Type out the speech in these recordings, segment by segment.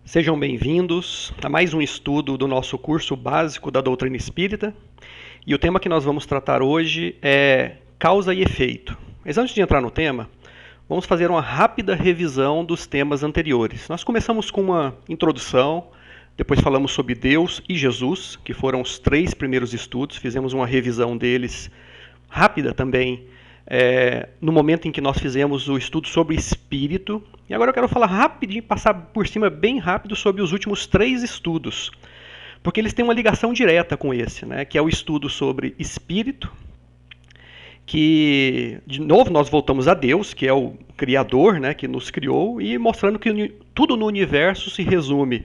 Sejam bem-vindos a mais um estudo do nosso curso básico da doutrina espírita. E o tema que nós vamos tratar hoje é causa e efeito. Mas antes de entrar no tema, vamos fazer uma rápida revisão dos temas anteriores. Nós começamos com uma introdução, depois falamos sobre Deus e Jesus, que foram os 3 primeiros estudos, fizemos uma revisão deles rápida também, no momento em que nós fizemos o estudo sobre espírito. E agora eu quero falar rapidinho, passar por cima bem rápido sobre os últimos 3 estudos, porque eles têm uma ligação direta com esse, né, que é o estudo sobre espírito, que, de novo, nós voltamos a Deus, que é o Criador, né, que nos criou, e mostrando que tudo no universo se resume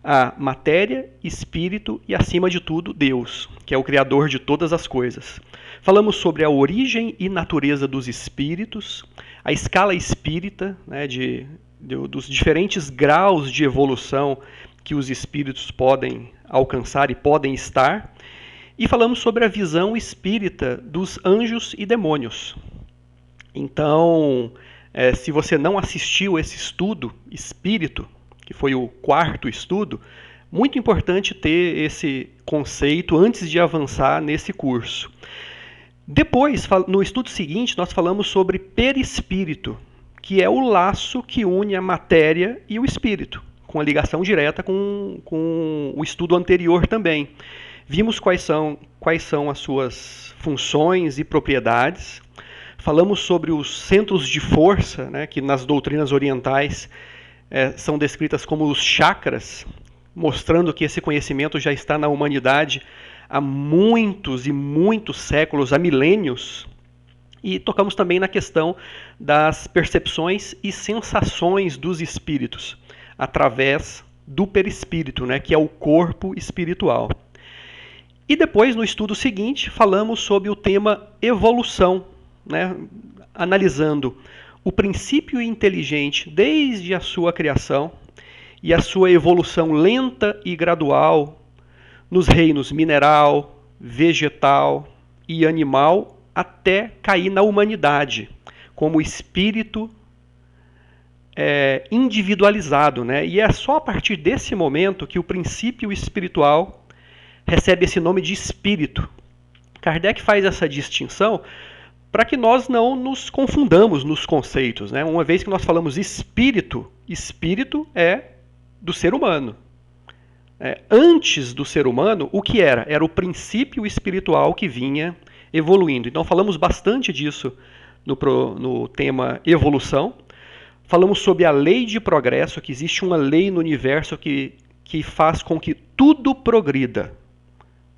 a matéria, espírito e, acima de tudo, Deus, que é o Criador de todas as coisas. Falamos sobre a origem e natureza dos espíritos, a escala espírita, né, dos diferentes graus de evolução que os espíritos podem alcançar e podem estar, e falamos sobre a visão espírita dos anjos e demônios. Então, se você não assistiu esse estudo espírito, que foi o 4º estudo, muito importante ter esse conceito antes de avançar nesse curso. Depois, no estudo seguinte, nós falamos sobre perispírito, que é o laço que une a matéria e o espírito, com a ligação direta com o estudo anterior também. Vimos quais são as suas funções e propriedades. Falamos sobre os centros de força, né, que nas doutrinas orientais são descritas como os chakras, mostrando que esse conhecimento já está na humanidade há muitos e muitos séculos, há milênios. E tocamos também na questão das percepções e sensações dos espíritos, através do perispírito, né, que é o corpo espiritual. E depois, no estudo seguinte, falamos sobre o tema evolução, né, analisando o princípio inteligente desde a sua criação e a sua evolução lenta e gradual nos reinos mineral, vegetal e animal até cair na humanidade, como espírito individualizado, né? E é só a partir desse momento que o princípio espiritual recebe esse nome de espírito. Kardec faz essa distinção para que nós não nos confundamos nos conceitos, né? Uma vez que nós falamos espírito, espírito é do ser humano. Antes do ser humano, o que era? Era o princípio espiritual que vinha evoluindo. Então falamos bastante disso no tema evolução. Falamos sobre a lei de progresso, que existe uma lei no universo que faz com que tudo progrida,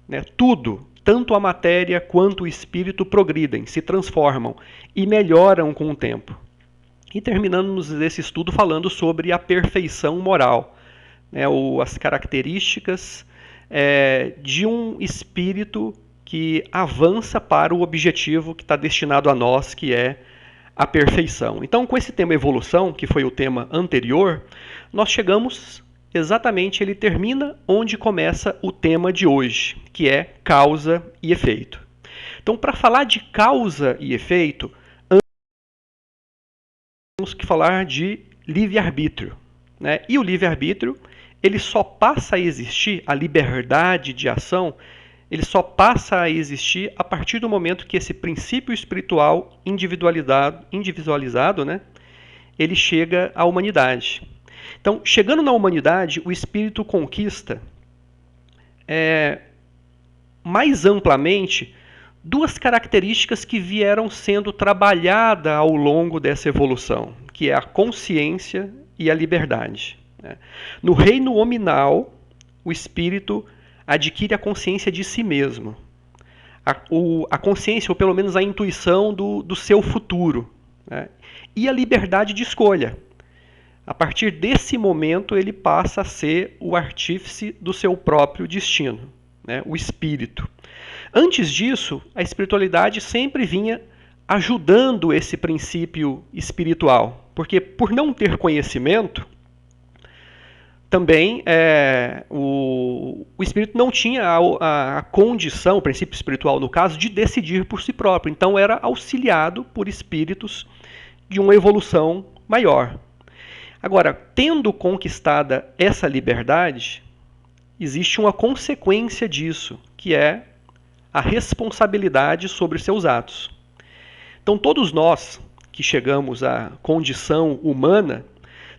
né? Tudo, tanto a matéria quanto o espírito progridem, se transformam e melhoram com o tempo. E terminamos esse estudo falando sobre a perfeição moral, né, as características de um espírito que avança para o objetivo que está destinado a nós, que é a perfeição. Então, com esse tema evolução, que foi o tema anterior, nós chegamos exatamente, ele termina onde começa o tema de hoje, que é causa e efeito. Então, para falar de causa e efeito, temos que falar de livre-arbítrio, né? E o livre-arbítrio, ele só passa a existir, a liberdade de ação, ele só passa a existir a partir do momento que esse princípio espiritual individualizado, né, ele chega à humanidade. Então, chegando na humanidade, o espírito conquista mais amplamente 2 características que vieram sendo trabalhadas ao longo dessa evolução, que é a consciência e a liberdade. No reino hominal, o espírito adquire a consciência de si mesmo, a consciência, ou pelo menos a intuição do seu futuro, né? E a liberdade de escolha. A partir desse momento, ele passa a ser o artífice do seu próprio destino, né? O espírito. Antes disso, a espiritualidade sempre vinha ajudando esse princípio espiritual, porque por não ter conhecimento, também o espírito não tinha a condição, o princípio espiritual no caso, de decidir por si próprio. Então era auxiliado por espíritos de uma evolução maior. Agora, tendo conquistada essa liberdade, existe uma consequência disso, que é a responsabilidade sobre seus atos. Então, todos nós que chegamos à condição humana,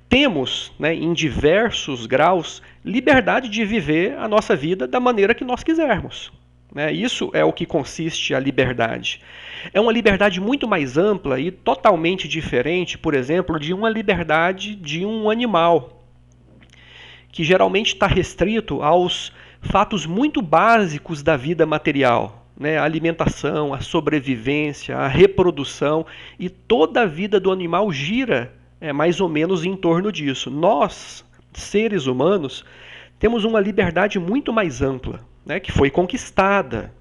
temos, né, em diversos graus, liberdade de viver a nossa vida da maneira que nós quisermos. Isso é o que consiste a liberdade. É uma liberdade muito mais ampla e totalmente diferente, por exemplo, de uma liberdade de um animal, que geralmente está restrito aos fatos muito básicos da vida material, a alimentação, a sobrevivência, a reprodução, e toda a vida do animal gira mais ou menos em torno disso. Nós, seres humanos, temos uma liberdade muito mais ampla, que foi conquistada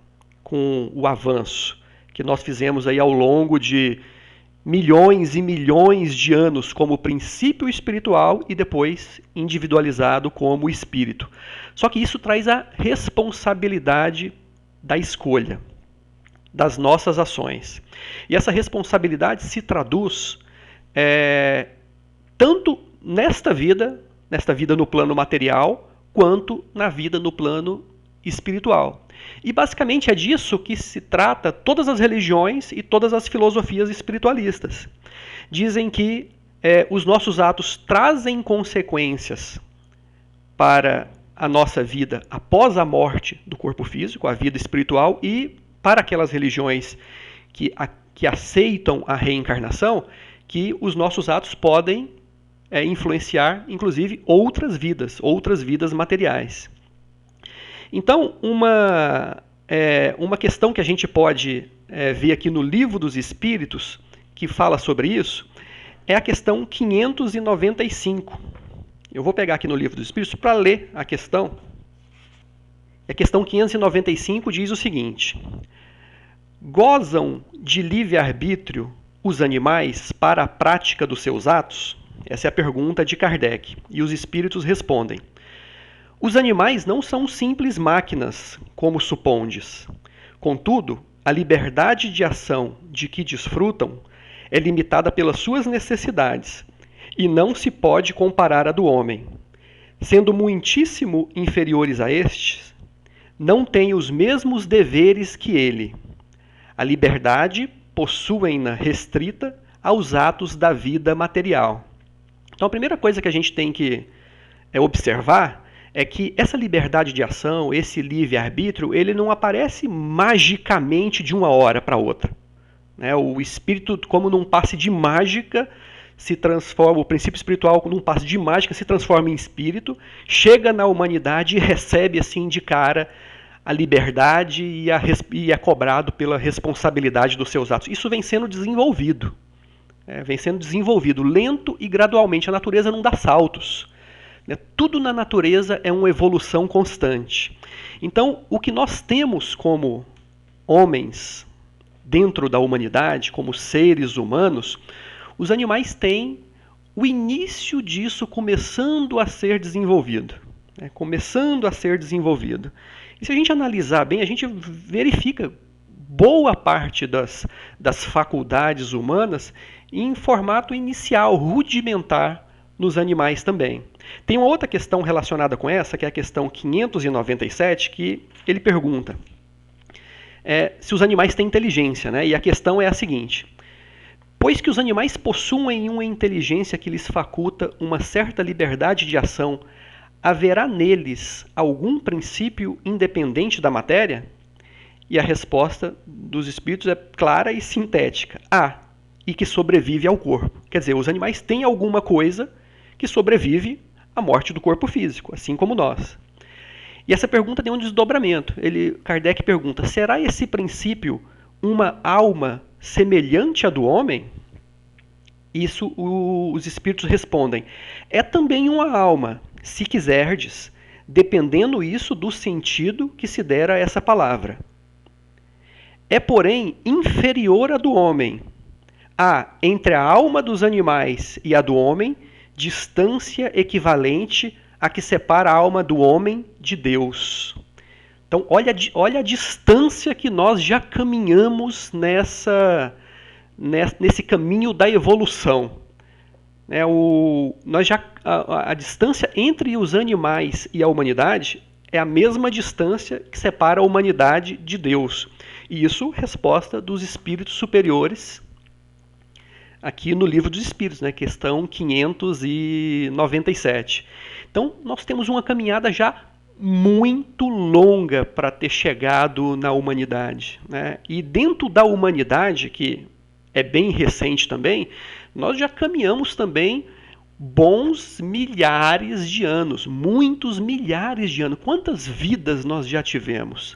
com o avanço que nós fizemos aí ao longo de milhões e milhões de anos como princípio espiritual e depois individualizado como espírito. Só que isso traz a responsabilidade da escolha, das nossas ações. E essa responsabilidade se traduz tanto nesta vida no plano material, quanto na vida no plano espiritual. E basicamente é disso que se trata todas as religiões e todas as filosofias espiritualistas. Dizem que os nossos atos trazem consequências para a nossa vida após a morte do corpo físico, a vida espiritual, e para aquelas religiões que aceitam a reencarnação, que os nossos atos podem influenciar, inclusive, outras vidas materiais. Então, uma questão que a gente pode ver aqui no Livro dos Espíritos, que fala sobre isso, é a questão 595. Eu vou pegar aqui no Livro dos Espíritos para ler a questão. A questão 595 diz o seguinte: gozam de livre-arbítrio os animais para a prática dos seus atos? Essa é a pergunta de Kardec. E os espíritos respondem: os animais não são simples máquinas, como supondes. Contudo, a liberdade de ação de que desfrutam é limitada pelas suas necessidades e não se pode comparar à do homem. Sendo muitíssimo inferiores a estes, não têm os mesmos deveres que ele. A liberdade possuem-na restrita aos atos da vida material. Então, a primeira coisa que a gente tem que observar é que essa liberdade de ação, esse livre-arbítrio, ele não aparece magicamente de uma hora para outra. O espírito, como num passe de mágica, se transforma, o princípio espiritual, num passe de mágica, se transforma em espírito, chega na humanidade e recebe assim de cara a liberdade e é cobrado pela responsabilidade dos seus atos. Isso vem sendo desenvolvido. Vem sendo desenvolvido lento e gradualmente. A natureza não dá saltos. Tudo na natureza é uma evolução constante. Então, o que nós temos como homens dentro da humanidade, como seres humanos, os animais têm o início disso começando a ser desenvolvido. Começando a ser desenvolvido. E se a gente analisar bem, a gente verifica boa parte das faculdades humanas em formato inicial, rudimentar, nos animais também. Tem uma outra questão relacionada com essa, que é a questão 597, que ele pergunta se os animais têm inteligência, E a questão é a seguinte: pois que os animais possuem uma inteligência que lhes faculta uma certa liberdade de ação, haverá neles algum princípio independente da matéria? E a resposta dos espíritos é clara e sintética: há, e que sobrevive ao corpo. Quer dizer, os animais têm alguma coisa que sobrevive à morte do corpo físico, assim como nós. E essa pergunta tem um desdobramento. Kardec pergunta: será esse princípio uma alma semelhante à do homem? Isso os espíritos respondem: é também uma alma, se quiserdes, dependendo isso do sentido que se der a essa palavra. É, porém, inferior à do homem. Há entre a alma dos animais e a do homem distância equivalente a que separa a alma do homem de Deus. Então, olha a distância que nós já caminhamos nesse caminho da evolução. A distância entre os animais e a humanidade é a mesma distância que separa a humanidade de Deus. E isso, resposta dos espíritos superiores, aqui no Livro dos Espíritos, né, questão 597. Então, nós temos uma caminhada já muito longa para ter chegado na humanidade, né? E dentro da humanidade, que é bem recente também, nós já caminhamos também bons milhares de anos, muitos milhares de anos. Quantas vidas nós já tivemos?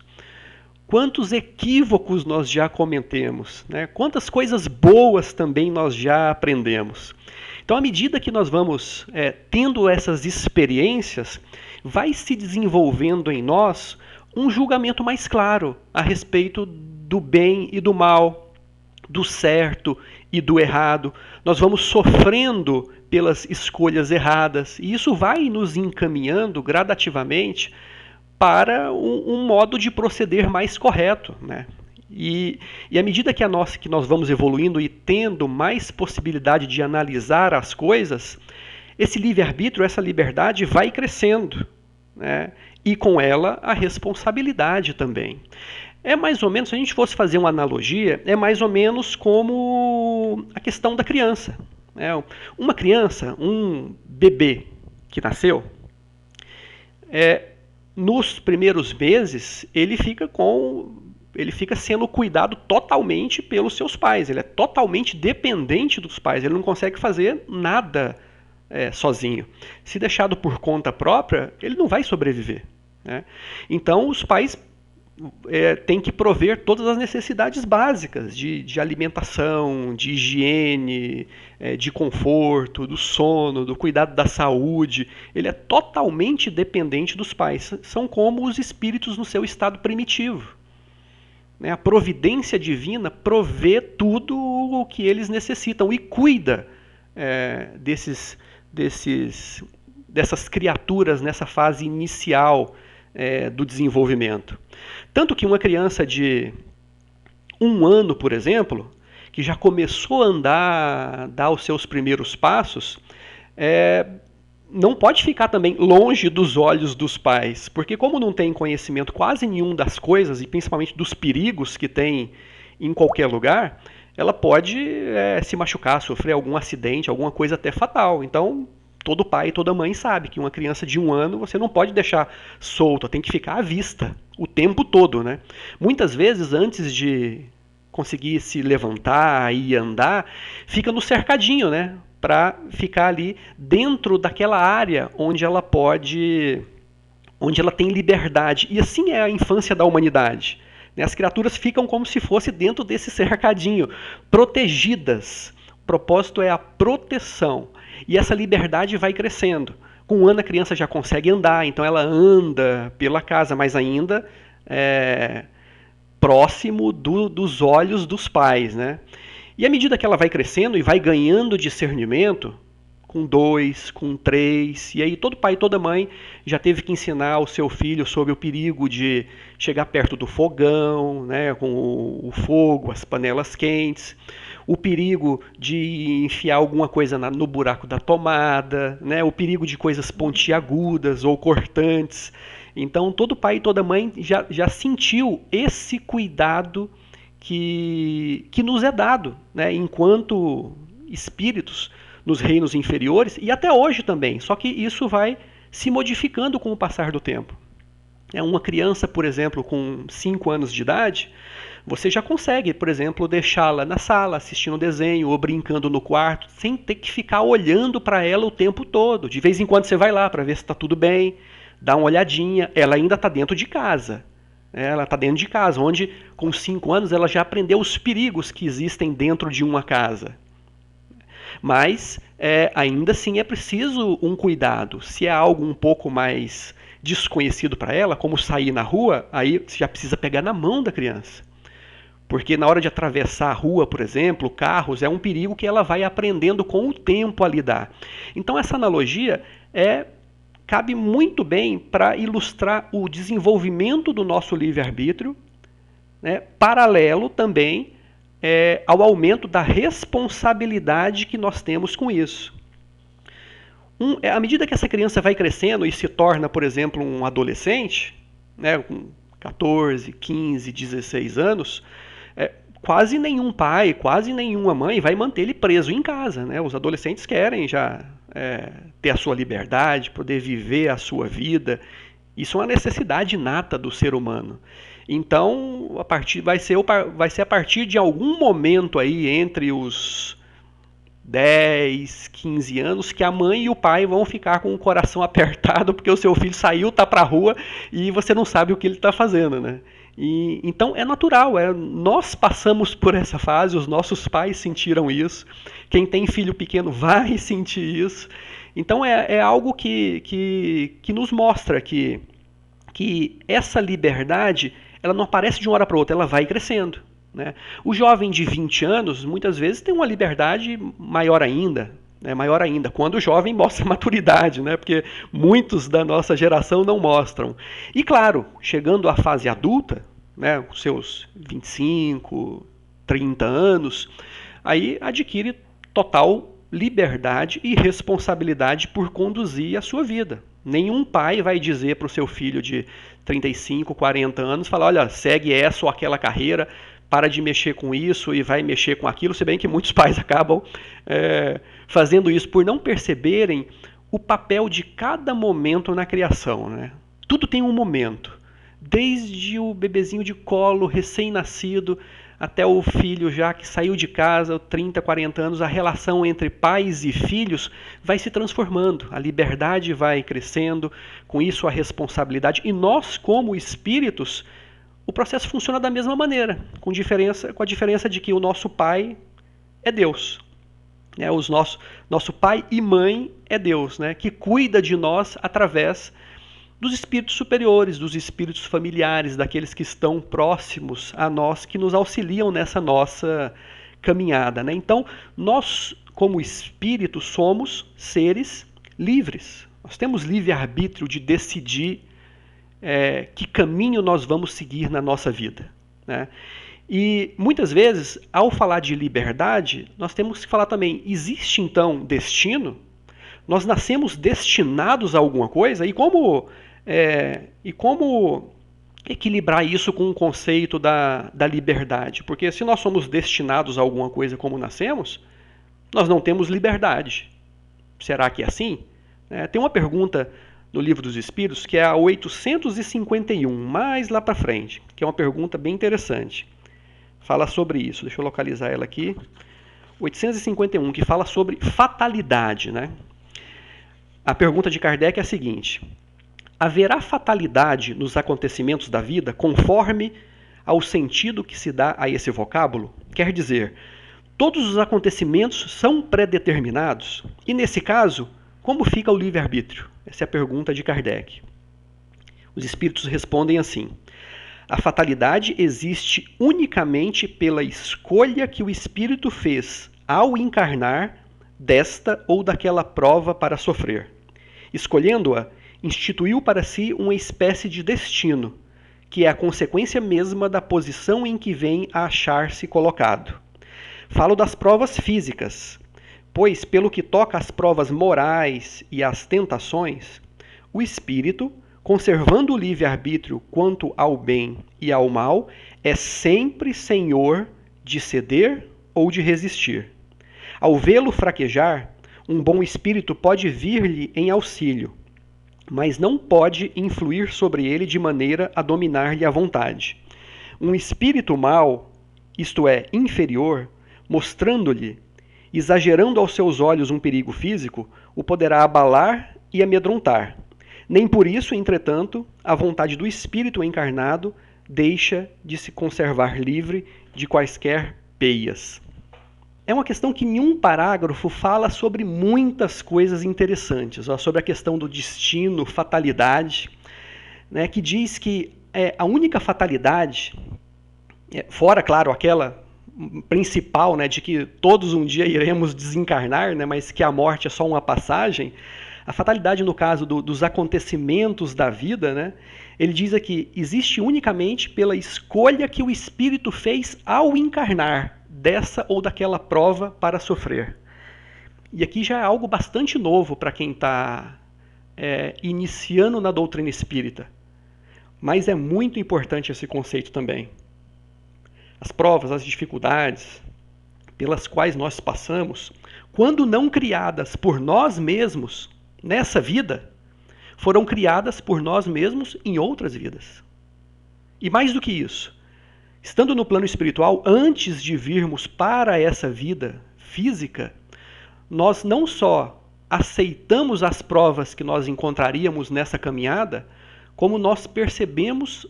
Quantos equívocos nós já cometemos, né? Quantas coisas boas também nós já aprendemos. Então, à medida que nós vamos tendo essas experiências, vai se desenvolvendo em nós um julgamento mais claro a respeito do bem e do mal, do certo e do errado. Nós vamos sofrendo pelas escolhas erradas, e isso vai nos encaminhando gradativamente para um modo de proceder mais correto, né? E à medida que nós vamos evoluindo e tendo mais possibilidade de analisar as coisas, esse livre-arbítrio, essa liberdade vai crescendo, né? E com ela a responsabilidade também. É mais ou menos, se a gente fosse fazer uma analogia, é mais ou menos como a questão da criança, né? Uma criança, um bebê que nasceu, nos primeiros meses ele fica sendo cuidado totalmente pelos seus pais. Ele é totalmente dependente dos pais. Ele não consegue fazer nada sozinho. Se deixado por conta própria, ele não vai sobreviver, né? Então os pais têm que prover todas as necessidades básicas de alimentação, de higiene, de conforto, do sono, do cuidado da saúde. Ele é totalmente dependente dos pais. São como os espíritos no seu estado primitivo. A providência divina provê tudo o que eles necessitam e cuida dessas criaturas nessa fase inicial do desenvolvimento. Tanto que uma criança de 1 ano, por exemplo, que já começou a andar, dar os seus primeiros passos, não pode ficar também longe dos olhos dos pais, porque como não tem conhecimento quase nenhum das coisas, e principalmente dos perigos que tem em qualquer lugar, ela pode se machucar, sofrer algum acidente, alguma coisa até fatal. Então, todo pai e toda mãe sabe que uma criança de 1 ano você não pode deixar solta, tem que ficar à vista o tempo todo, né? Muitas vezes, antes de conseguir se levantar e andar, fica no cercadinho, né? Para ficar ali dentro daquela área onde ela tem liberdade. E assim é a infância da humanidade. As criaturas ficam como se fosse dentro desse cercadinho, protegidas. O propósito é a proteção. E essa liberdade vai crescendo. Com 1 ano a criança já consegue andar, então ela anda pela casa, mas ainda próximo dos olhos dos pais, né? E à medida que ela vai crescendo e vai ganhando discernimento, com 2, com 3, e aí todo pai e toda mãe já teve que ensinar o seu filho sobre o perigo de chegar perto do fogão, né, com o fogo, as panelas quentes, o perigo de enfiar alguma coisa no buraco da tomada, né, o perigo de coisas pontiagudas ou cortantes. Então todo pai e toda mãe já sentiu esse cuidado que nos é dado, né, enquanto espíritos nos reinos inferiores, e até hoje também, só que isso vai se modificando com o passar do tempo. Uma criança, por exemplo, com 5 anos de idade, você já consegue, por exemplo, deixá-la na sala assistindo um desenho ou brincando no quarto, sem ter que ficar olhando para ela o tempo todo. De vez em quando você vai lá para ver se está tudo bem, dá uma olhadinha, ela ainda está dentro de casa. Ela está dentro de casa, onde com 5 anos ela já aprendeu os perigos que existem dentro de uma casa. Mas ainda assim é preciso um cuidado. Se é algo um pouco mais desconhecido para ela, como sair na rua, aí você já precisa pegar na mão da criança. Porque na hora de atravessar a rua, por exemplo, carros, é um perigo que ela vai aprendendo com o tempo a lidar. Então essa analogia cabe muito bem para ilustrar o desenvolvimento do nosso livre-arbítrio, né, paralelo também ao aumento da responsabilidade que nós temos com isso. À medida que essa criança vai crescendo e se torna, por exemplo, um adolescente, né, com 14, 15, 16 anos, quase nenhum pai, quase nenhuma mãe vai manter ele preso em casa, né? Os adolescentes querem já ter a sua liberdade, poder viver a sua vida. Isso é uma necessidade inata do ser humano. Então, vai ser a partir de algum momento aí entre os 10, 15 anos que a mãe e o pai vão ficar com o coração apertado porque o seu filho saiu, tá pra rua e você não sabe o que ele está fazendo, né? Então é natural, nós passamos por essa fase, os nossos pais sentiram isso, quem tem filho pequeno vai sentir isso. Então é algo que nos mostra que essa liberdade ela não aparece de uma hora para outra, ela vai crescendo. Né? O jovem de 20 anos muitas vezes tem uma liberdade maior ainda. Maior ainda, quando o jovem mostra maturidade, né? Porque muitos da nossa geração não mostram. E claro, chegando à fase adulta, né, com seus 25, 30 anos, aí adquire total liberdade e responsabilidade por conduzir a sua vida. Nenhum pai vai dizer para o seu filho de 35, 40 anos, falar, olha, segue essa ou aquela carreira, para de mexer com isso e vai mexer com aquilo, se bem que muitos pais acabam fazendo isso por não perceberem o papel de cada momento na criação. Né? Tudo tem um momento, desde o bebezinho de colo, recém-nascido, até o filho já que saiu de casa, 30, 40 anos, a relação entre pais e filhos vai se transformando, a liberdade vai crescendo, com isso a responsabilidade, e nós como espíritos, o processo funciona da mesma maneira, com a diferença de que o nosso pai é Deus. Né? Nosso pai e mãe é Deus, né? Que cuida de nós através dos espíritos superiores, dos espíritos familiares, daqueles que estão próximos a nós, que nos auxiliam nessa nossa caminhada. Né? Então, nós, como espíritos, somos seres livres. Nós temos livre-arbítrio de decidir que caminho nós vamos seguir na nossa vida. Né? E muitas vezes, ao falar de liberdade, nós temos que falar também, existe então destino? Nós nascemos destinados a alguma coisa? E como equilibrar isso com o conceito da liberdade? Porque se nós somos destinados a alguma coisa como nascemos, nós não temos liberdade. Será que é assim? Tem uma pergunta no Livro dos Espíritos, que é a 851, mais lá para frente, que é uma pergunta bem interessante. Fala sobre isso, deixa eu localizar ela aqui. 851, que fala sobre fatalidade. Né? A pergunta de Kardec é a seguinte: haverá fatalidade nos acontecimentos da vida conforme ao sentido que se dá a esse vocábulo? Quer dizer, todos os acontecimentos são predeterminados? E nesse caso, como fica o livre-arbítrio? Essa é a pergunta de Kardec. Os espíritos respondem assim: a fatalidade existe unicamente pela escolha que o espírito fez ao encarnar desta ou daquela prova para sofrer. Escolhendo-a, instituiu para si uma espécie de destino, que é a consequência mesma da posição em que vem a achar-se colocado. Falo das provas físicas, pois, pelo que toca às provas morais e às tentações, o espírito, conservando o livre-arbítrio quanto ao bem e ao mal, é sempre senhor de ceder ou de resistir. Ao vê-lo fraquejar, um bom espírito pode vir-lhe em auxílio, mas não pode influir sobre ele de maneira a dominar-lhe a vontade. Um espírito mau, isto é, inferior, mostrando-lhe, exagerando aos seus olhos um perigo físico, o poderá abalar e amedrontar. Nem por isso, entretanto, a vontade do espírito encarnado deixa de se conservar livre de quaisquer peias. É uma questão que em um parágrafo fala sobre muitas coisas interessantes, sobre a questão do destino, fatalidade, né, que diz que a única fatalidade, fora, claro, aquela principal, né, de que todos um dia iremos desencarnar, né, mas que a morte é só uma passagem, a fatalidade no caso dos acontecimentos da vida, né, ele diz aqui, existe unicamente pela escolha que o espírito fez ao encarnar dessa ou daquela prova para sofrer. E aqui já é algo bastante novo para quem está iniciando na doutrina espírita. Mas é muito importante esse conceito também. As provas, as dificuldades pelas quais nós passamos, quando não criadas por nós mesmos nessa vida, foram criadas por nós mesmos em outras vidas. E mais do que isso, estando no plano espiritual, antes de virmos para essa vida física, nós não só aceitamos as provas que nós encontraríamos nessa caminhada, como nós percebemos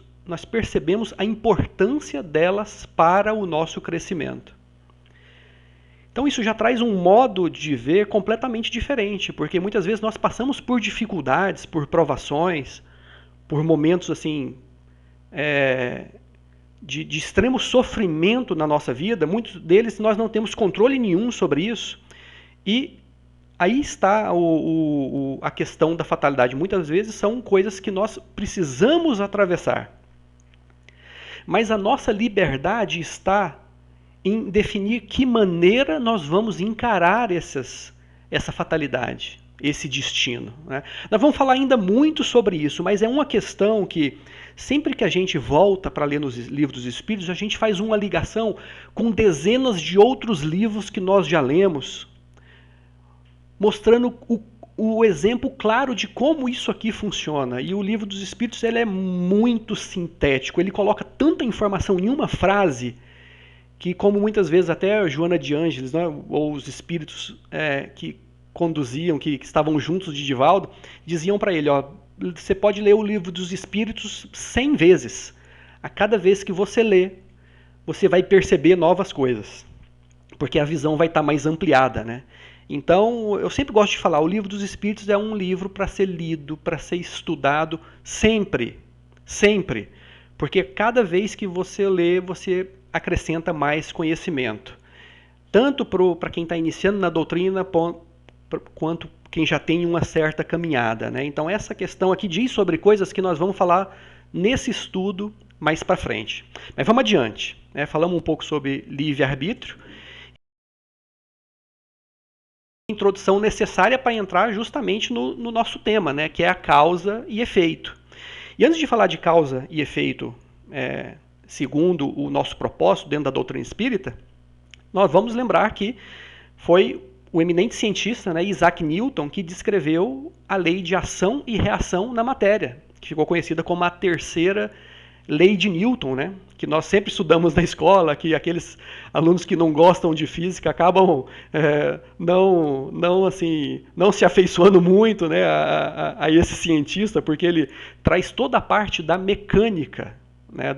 a importância delas para o nosso crescimento. Então isso já traz um modo de ver completamente diferente, porque muitas vezes nós passamos por dificuldades, por provações, por momentos assim de extremo sofrimento na nossa vida. Muitos deles nós não temos controle nenhum sobre isso. E aí está a questão da fatalidade. Muitas vezes são coisas que nós precisamos atravessar. Mas a nossa liberdade está em definir que maneira nós vamos encarar essa fatalidade, esse destino, né? Nós vamos falar ainda muito sobre isso, mas é uma questão que sempre que a gente volta para ler nos livros dos Espíritos, a gente faz uma ligação com dezenas de outros livros que nós já lemos, mostrando o exemplo claro de como isso aqui funciona. E o livro dos Espíritos ele é muito sintético, ele coloca tanta informação em uma frase que, como muitas vezes até a Joana de Ângeles, né, ou os espíritos que conduziam, que estavam juntos de Divaldo, diziam para ele, você pode ler o livro dos Espíritos 100 vezes. A cada vez que você lê, você vai perceber novas coisas, porque a visão vai estar mais ampliada, né? Então, eu sempre gosto de falar, o livro dos Espíritos é um livro para ser lido, para ser estudado sempre, sempre, porque cada vez que você lê, você acrescenta mais conhecimento, tanto para quem está iniciando na doutrina, quanto quem já tem uma certa caminhada, né? Então essa questão aqui diz sobre coisas que nós vamos falar nesse estudo mais para frente. Mas vamos adiante, né? Falamos um pouco sobre livre-arbítrio, introdução necessária para entrar justamente no nosso tema, né? Que é a causa e efeito. E antes de falar de causa e efeito, segundo o nosso propósito dentro da doutrina espírita, nós vamos lembrar que foi o eminente cientista, né, Isaac Newton, que descreveu a lei de ação e reação na matéria, que ficou conhecida como a terceira lei de Newton, né, que nós sempre estudamos na escola, que aqueles alunos que não gostam de física acabam não se afeiçoando muito, né, a esse cientista, porque ele traz toda a parte da mecânica, né,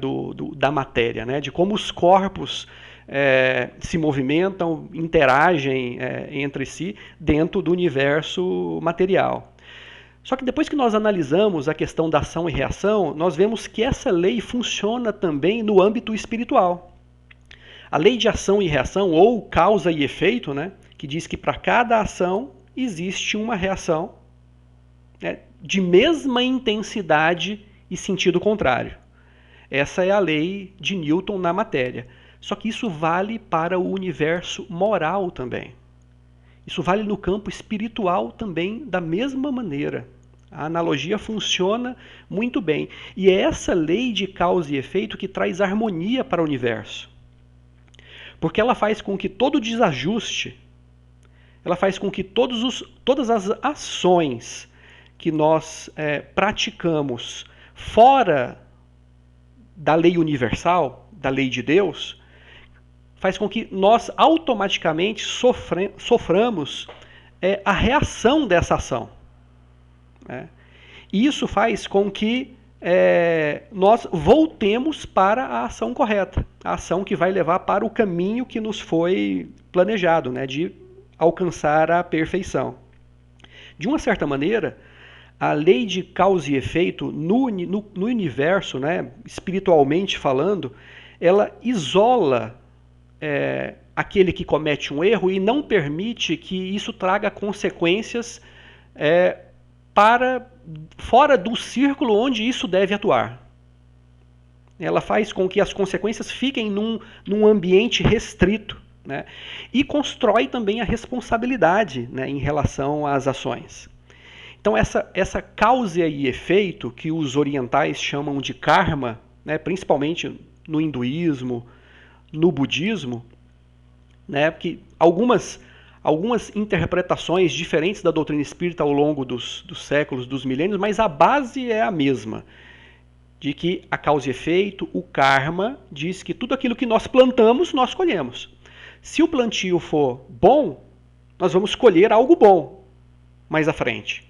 da matéria, né, de como os corpos se movimentam, interagem entre si dentro do universo material. Só que depois que nós analisamos a questão da ação e reação, nós vemos que essa lei funciona também no âmbito espiritual. A lei de ação e reação, ou causa e efeito, né, que diz que para cada ação existe uma reação, né, de mesma intensidade e sentido contrário. Essa é a lei de Newton na matéria. Só que isso vale para o universo moral também. Isso vale no campo espiritual também da mesma maneira. A analogia funciona muito bem. E é essa lei de causa e efeito que traz harmonia para o universo. Porque ela faz com que todo desajuste, ela faz com que todas as ações que nós praticamos fora da lei universal, da lei de Deus, faz com que nós automaticamente soframos a reação dessa ação. E isso faz com que nós voltemos para a ação correta, a ação que vai levar para o caminho que nos foi planejado, né, de alcançar a perfeição. De uma certa maneira, a lei de causa e efeito no universo, né, espiritualmente falando, ela isola aquele que comete um erro e não permite que isso traga consequências para fora do círculo onde isso deve atuar. Ela faz com que as consequências fiquem num ambiente restrito, né? E constrói também a responsabilidade, né, em relação às ações. Então essa causa e efeito, que os orientais chamam de karma, né, principalmente no hinduísmo, no budismo, né, que algumas interpretações diferentes da doutrina espírita ao longo dos séculos, dos milênios, mas a base é a mesma, de que a causa e efeito, o karma, diz que tudo aquilo que nós plantamos, nós colhemos. Se o plantio for bom, nós vamos colher algo bom mais à frente.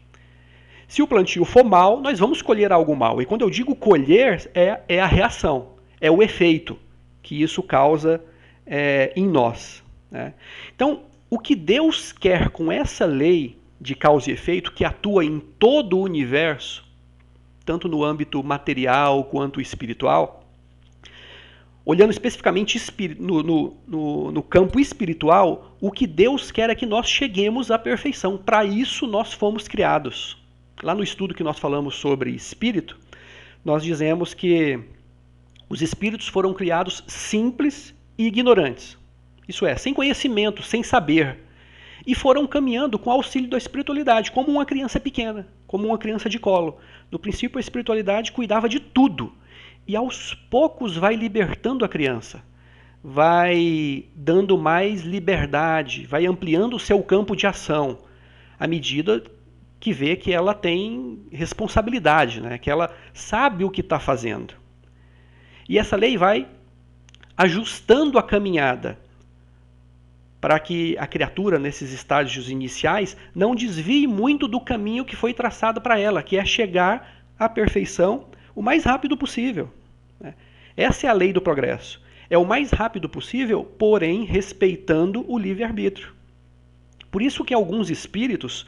Se o plantio for mal, nós vamos colher algo mal. E quando eu digo colher, é a reação, é o efeito que isso causa em nós, né? Então, o que Deus quer com essa lei de causa e efeito, que atua em todo o universo, tanto no âmbito material quanto espiritual, olhando especificamente no campo espiritual, o que Deus quer é que nós cheguemos à perfeição. Para isso nós fomos criados. Lá no estudo que nós falamos sobre espírito, nós dizemos que os espíritos foram criados simples e ignorantes. Isso é, sem conhecimento, sem saber. E foram caminhando com auxílio da espiritualidade, como uma criança pequena, como uma criança de colo. No princípio, a espiritualidade cuidava de tudo. E aos poucos vai libertando a criança, vai dando mais liberdade, vai ampliando o seu campo de ação, à medida que vê que ela tem responsabilidade, né? Que ela sabe o que está fazendo. E essa lei vai ajustando a caminhada para que a criatura, nesses estágios iniciais, não desvie muito do caminho que foi traçado para ela, que é chegar à perfeição o mais rápido possível. Essa é a lei do progresso. É o mais rápido possível, porém respeitando o livre-arbítrio. Por isso que alguns espíritos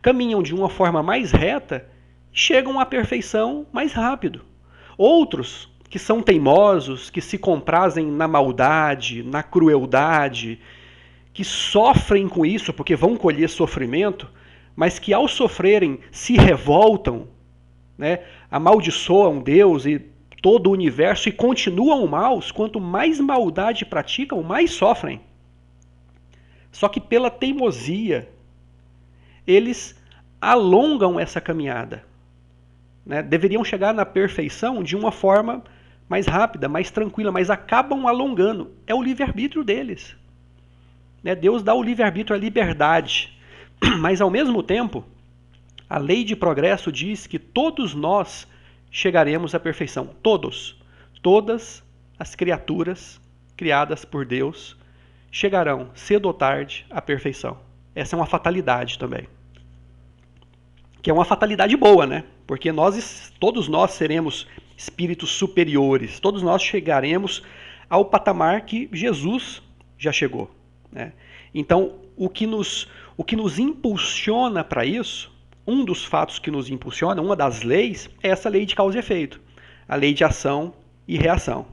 caminham de uma forma mais reta, chegam à perfeição mais rápido. Outros, que são teimosos, que se comprazem na maldade, na crueldade, que sofrem com isso porque vão colher sofrimento, mas que ao sofrerem se revoltam, né, amaldiçoam Deus e todo o universo e continuam maus. Quanto mais maldade praticam, mais sofrem. Só que pela teimosia, eles alongam essa caminhada, né? Deveriam chegar na perfeição de uma forma mais rápida, mais tranquila, mas acabam alongando. É o livre-arbítrio deles, né? Deus dá o livre-arbítrio, a liberdade, mas ao mesmo tempo, a lei de progresso diz que todos nós chegaremos à perfeição. Todos. Todas as criaturas criadas por Deus chegarão, cedo ou tarde, à perfeição. Essa é uma fatalidade também. Que é uma fatalidade boa, né? Porque todos nós seremos espíritos superiores. Todos nós chegaremos ao patamar que Jesus já chegou, né? Então, o que nos impulsiona para isso, um dos fatos que nos impulsiona, uma das leis, é essa lei de causa e efeito. A lei de ação e reação.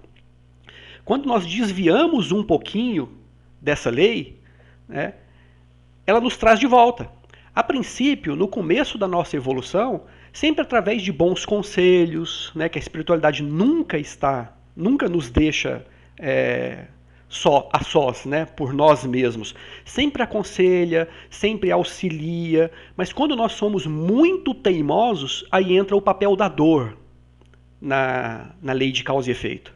Quando nós desviamos um pouquinho dessa lei, né, ela nos traz de volta. A princípio, no começo da nossa evolução, sempre através de bons conselhos, né, que a espiritualidade nunca nos deixa a sós, né, por nós mesmos. Sempre aconselha, sempre auxilia, mas quando nós somos muito teimosos, aí entra o papel da dor na lei de causa e efeito,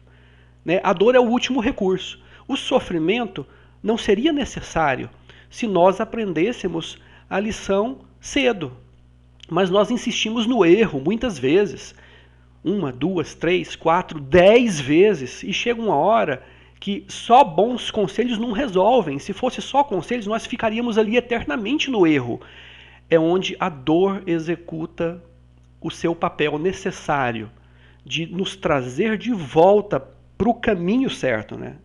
né? A dor é o último recurso. O sofrimento não seria necessário se nós aprendêssemos a lição cedo. Mas nós insistimos no erro muitas vezes. 1, 2, 3, 4, 10 vezes. E chega uma hora que só bons conselhos não resolvem. Se fosse só conselhos, nós ficaríamos ali eternamente no erro. É onde a dor executa o seu papel necessário de nos trazer de volta para o caminho certo, né?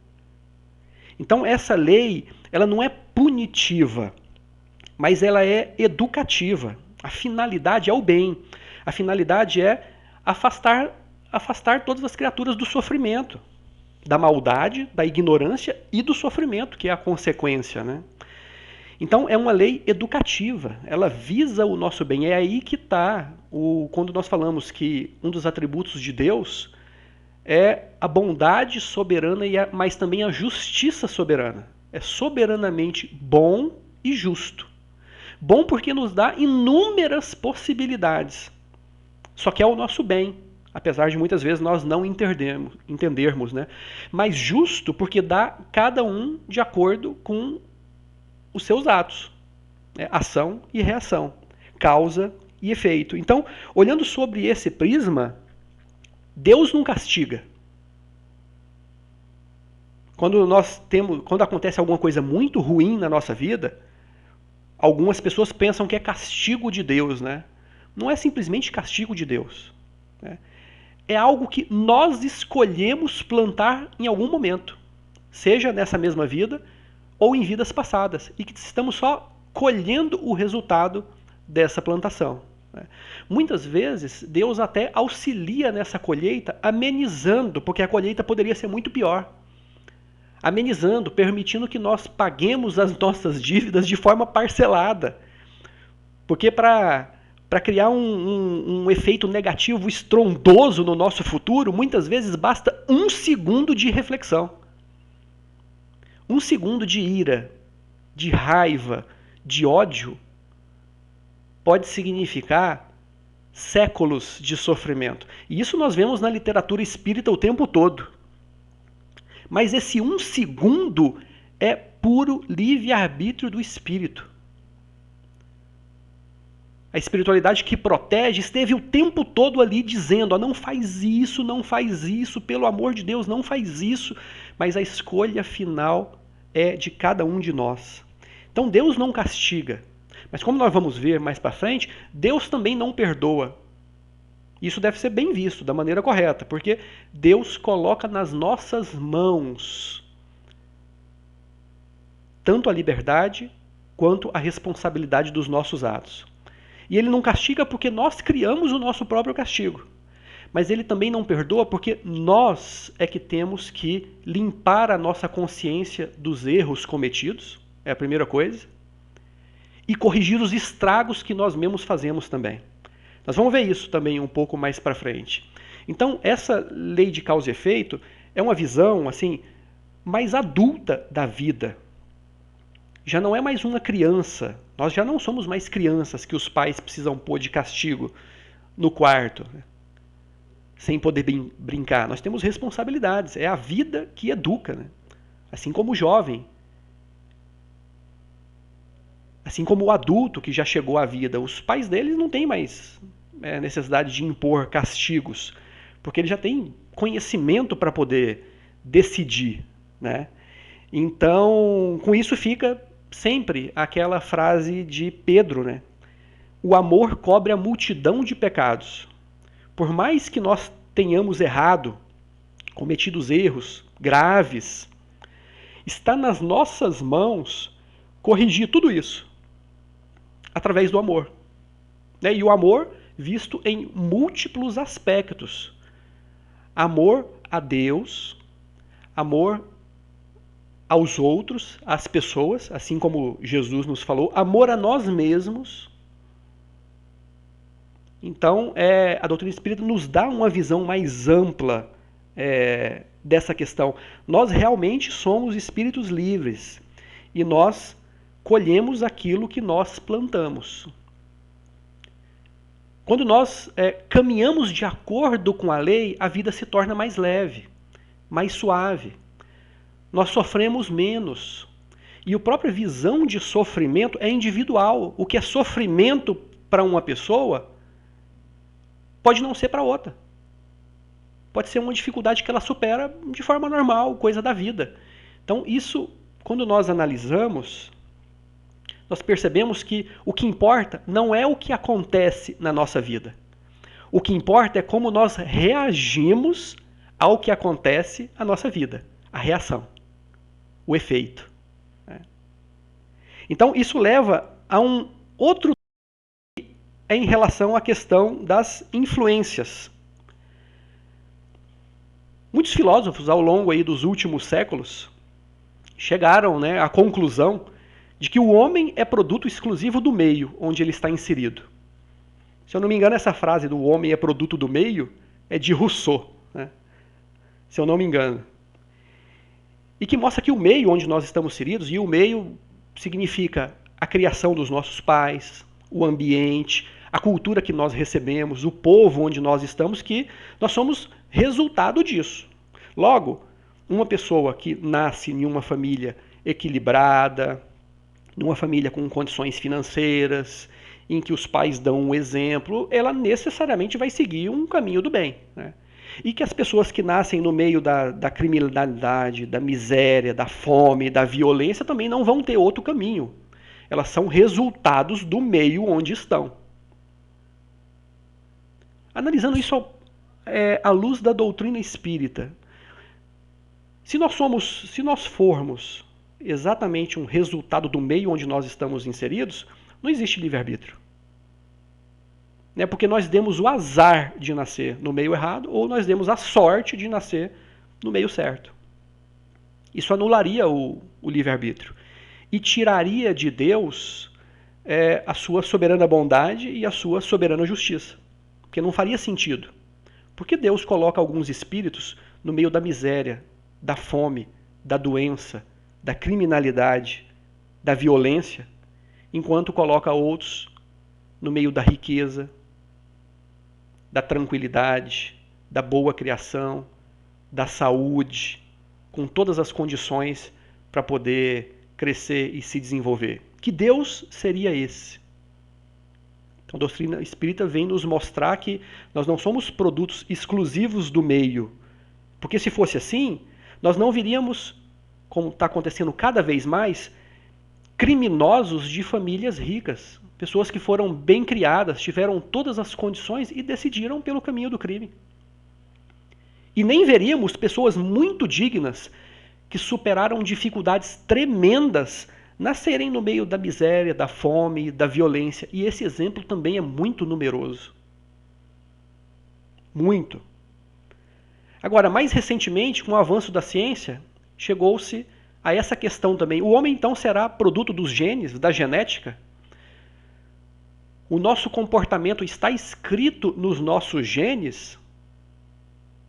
Então essa lei, ela não é punitiva, mas ela é educativa. A finalidade é o bem. A finalidade é afastar todas as criaturas do sofrimento, da maldade, da ignorância e do sofrimento, que é a consequência, né? Então é uma lei educativa, ela visa o nosso bem. É aí que está, quando nós falamos que um dos atributos de Deus é a bondade soberana, mas também a justiça soberana. é soberanamente bom e justo. Bom porque nos dá inúmeras possibilidades. Só que é o nosso bem, apesar de muitas vezes nós não entendermos, né? Mas justo porque dá cada um de acordo com os seus atos, né? Ação e reação, causa e efeito. Então, olhando sobre esse prisma, Deus não castiga. Quando acontece alguma coisa muito ruim na nossa vida, algumas pessoas pensam que é castigo de Deus, né? Não é simplesmente castigo de Deus, né? É algo que nós escolhemos plantar em algum momento, seja nessa mesma vida ou em vidas passadas, e que estamos só colhendo o resultado dessa plantação, né? Muitas vezes Deus até auxilia nessa colheita, amenizando, porque a colheita poderia ser muito pior. Amenizando, permitindo que nós paguemos as nossas dívidas de forma parcelada. Porque para criar um efeito negativo estrondoso no nosso futuro, muitas vezes basta 1 segundo de reflexão. 1 segundo de ira, de raiva, de ódio, pode significar séculos de sofrimento. E isso nós vemos na literatura espírita o tempo todo. Mas esse 1 segundo é puro livre-arbítrio do espírito. A espiritualidade que protege esteve o tempo todo ali dizendo, ó, não faz isso, pelo amor de Deus, não faz isso. Mas a escolha final é de cada um de nós. Então Deus não castiga. Mas como nós vamos ver mais para frente, Deus também não perdoa. Isso deve ser bem visto, da maneira correta, porque Deus coloca nas nossas mãos tanto a liberdade quanto a responsabilidade dos nossos atos. E Ele não castiga porque nós criamos o nosso próprio castigo. Mas Ele também não perdoa porque nós é que temos que limpar a nossa consciência dos erros cometidos, é a primeira coisa, e corrigir os estragos que nós mesmos fazemos também. Nós vamos ver isso também um pouco mais para frente. Então, essa lei de causa e efeito é uma visão assim mais adulta da vida. Já não é mais uma criança. Nós já não somos mais crianças que os pais precisam pôr de castigo no quarto, né? Sem poder brincar. Nós temos responsabilidades. É a vida que educa, né? Assim como o jovem. Assim como o adulto que já chegou à vida. Os pais deles não têm mais necessidade de impor castigos, porque ele já tem conhecimento para poder decidir, né? Então, com isso fica sempre aquela frase de Pedro, né? O amor cobre a multidão de pecados. Por mais que nós tenhamos errado, cometido erros graves, está nas nossas mãos corrigir tudo isso através do amor, né? E o amor visto em múltiplos aspectos. Amor a Deus, amor aos outros, às pessoas, assim como Jesus nos falou, amor a nós mesmos. Então, a doutrina espírita nos dá uma visão mais ampla dessa questão. Nós realmente somos espíritos livres e nós colhemos aquilo que nós plantamos. Quando nós caminhamos de acordo com a lei, a vida se torna mais leve, mais suave. Nós sofremos menos. E a própria visão de sofrimento é individual. O que é sofrimento para uma pessoa pode não ser para outra. Pode ser uma dificuldade que ela supera de forma normal, coisa da vida. Então, isso, quando nós analisamos, nós percebemos que o que importa não é o que acontece na nossa vida. O que importa é como nós reagimos ao que acontece na nossa vida. A reação, o efeito. Então, isso leva a um outro em relação à questão das influências. Muitos filósofos, ao longo aí dos últimos séculos, chegaram à conclusão de que o homem é produto exclusivo do meio onde ele está inserido. Se eu não me engano, essa frase do homem é produto do meio é de Rousseau, né? Se eu não me engano. e que mostra que o meio onde nós estamos inseridos, e o meio significa a criação dos nossos pais, o ambiente, a cultura que nós recebemos, o povo onde nós estamos, que nós somos resultado disso. Logo, uma pessoa que nasce em uma família equilibrada, numa família com condições financeiras, em que os pais dão um exemplo, ela necessariamente vai seguir um caminho do bem, né? E que as pessoas que nascem no meio da criminalidade, da miséria, da fome, da violência também não vão ter outro caminho. Elas são resultados do meio onde estão. Analisando isso à luz da doutrina espírita, se nós formos exatamente um resultado do meio onde nós estamos inseridos, não existe livre-arbítrio. Porque nós demos o azar de nascer no meio errado ou nós demos a sorte de nascer no meio certo. Isso anularia o livre-arbítrio e tiraria de Deus a sua soberana bondade e a sua soberana justiça. Porque não faria sentido. Por que Deus coloca alguns espíritos no meio da miséria, da fome, da doença, da criminalidade, da violência, enquanto coloca outros no meio da riqueza, da tranquilidade, da boa criação, da saúde, com todas as condições para poder crescer e se desenvolver? Que Deus seria esse? Então, a doutrina espírita vem nos mostrar que nós não somos produtos exclusivos do meio. Porque se fosse assim, nós não viríamos, como está acontecendo cada vez mais, criminosos de famílias ricas. Pessoas que foram bem criadas, tiveram todas as condições e decidiram pelo caminho do crime. E nem veríamos pessoas muito dignas que superaram dificuldades tremendas nascerem no meio da miséria, da fome, da violência. E esse exemplo também é muito numeroso. Muito. Agora, mais recentemente, com o avanço da ciência, chegou-se a essa questão também. O homem, então, será produto dos genes, da genética? O nosso comportamento está escrito nos nossos genes?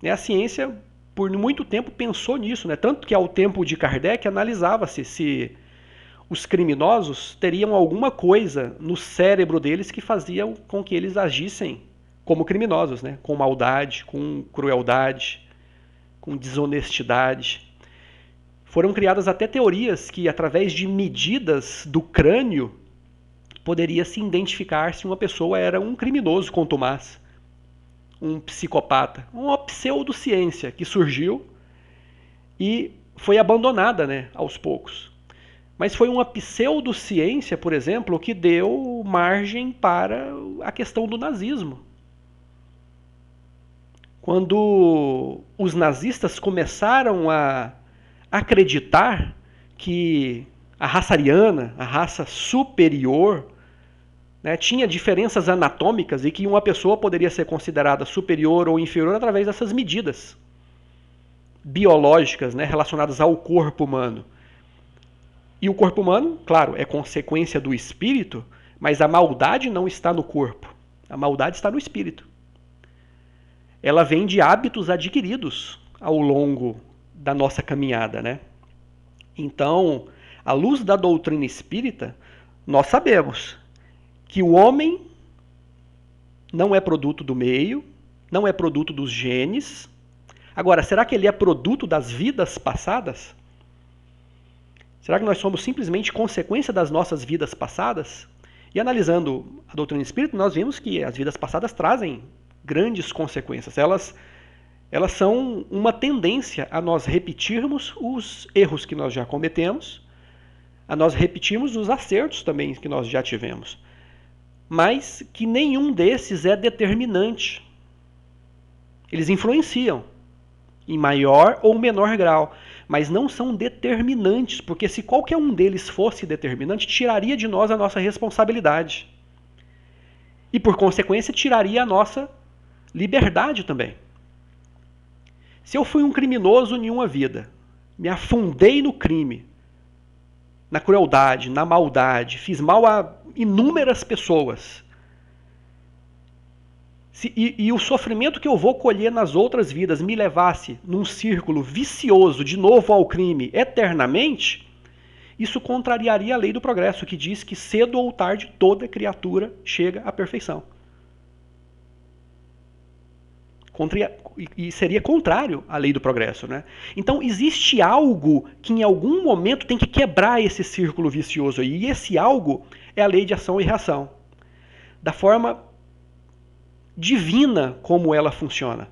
A ciência, por muito tempo, pensou nisso, Tanto que, ao tempo de Kardec, analisava-se se os criminosos teriam alguma coisa no cérebro deles que fazia com que eles agissem como criminosos, com maldade, com crueldade, com desonestidade. Foram criadas até teorias que, através de medidas do crânio, poderia se identificar se uma pessoa era um criminoso contumaz, um psicopata. Uma pseudociência que surgiu e foi abandonada, aos poucos. Mas foi uma pseudociência, por exemplo, que deu margem para a questão do nazismo. Quando os nazistas começaram a acreditar que a raça ariana, a raça superior, tinha diferenças anatômicas e que uma pessoa poderia ser considerada superior ou inferior através dessas medidas biológicas, relacionadas ao corpo humano. E o corpo humano, claro, é consequência do espírito, mas a maldade não está no corpo. A maldade está no espírito. Ela vem de hábitos adquiridos ao longo da nossa caminhada, Então, à luz da doutrina espírita, nós sabemos que o homem não é produto do meio, não é produto dos genes. Agora, será que ele é produto das vidas passadas? Será que nós somos simplesmente consequência das nossas vidas passadas? E analisando a doutrina espírita, nós vimos que as vidas passadas trazem grandes consequências. Elas são uma tendência a nós repetirmos os erros que nós já cometemos, a nós repetirmos os acertos também que nós já tivemos. Mas que nenhum desses é determinante. Eles influenciam, em maior ou menor grau, mas não são determinantes, porque se qualquer um deles fosse determinante, tiraria de nós a nossa responsabilidade. E, por consequência, tiraria a nossa liberdade também. Se eu fui um criminoso em uma vida, me afundei no crime, na crueldade, na maldade, fiz mal a inúmeras pessoas. E o sofrimento que eu vou colher nas outras vidas me levasse num círculo vicioso de novo ao crime eternamente, isso contrariaria a lei do progresso, que diz que cedo ou tarde toda criatura chega à perfeição. E seria contrário à lei do progresso, né? Então existe algo que em algum momento tem que quebrar esse círculo vicioso aí. E esse algo é a lei de ação e reação. Da forma divina como ela funciona.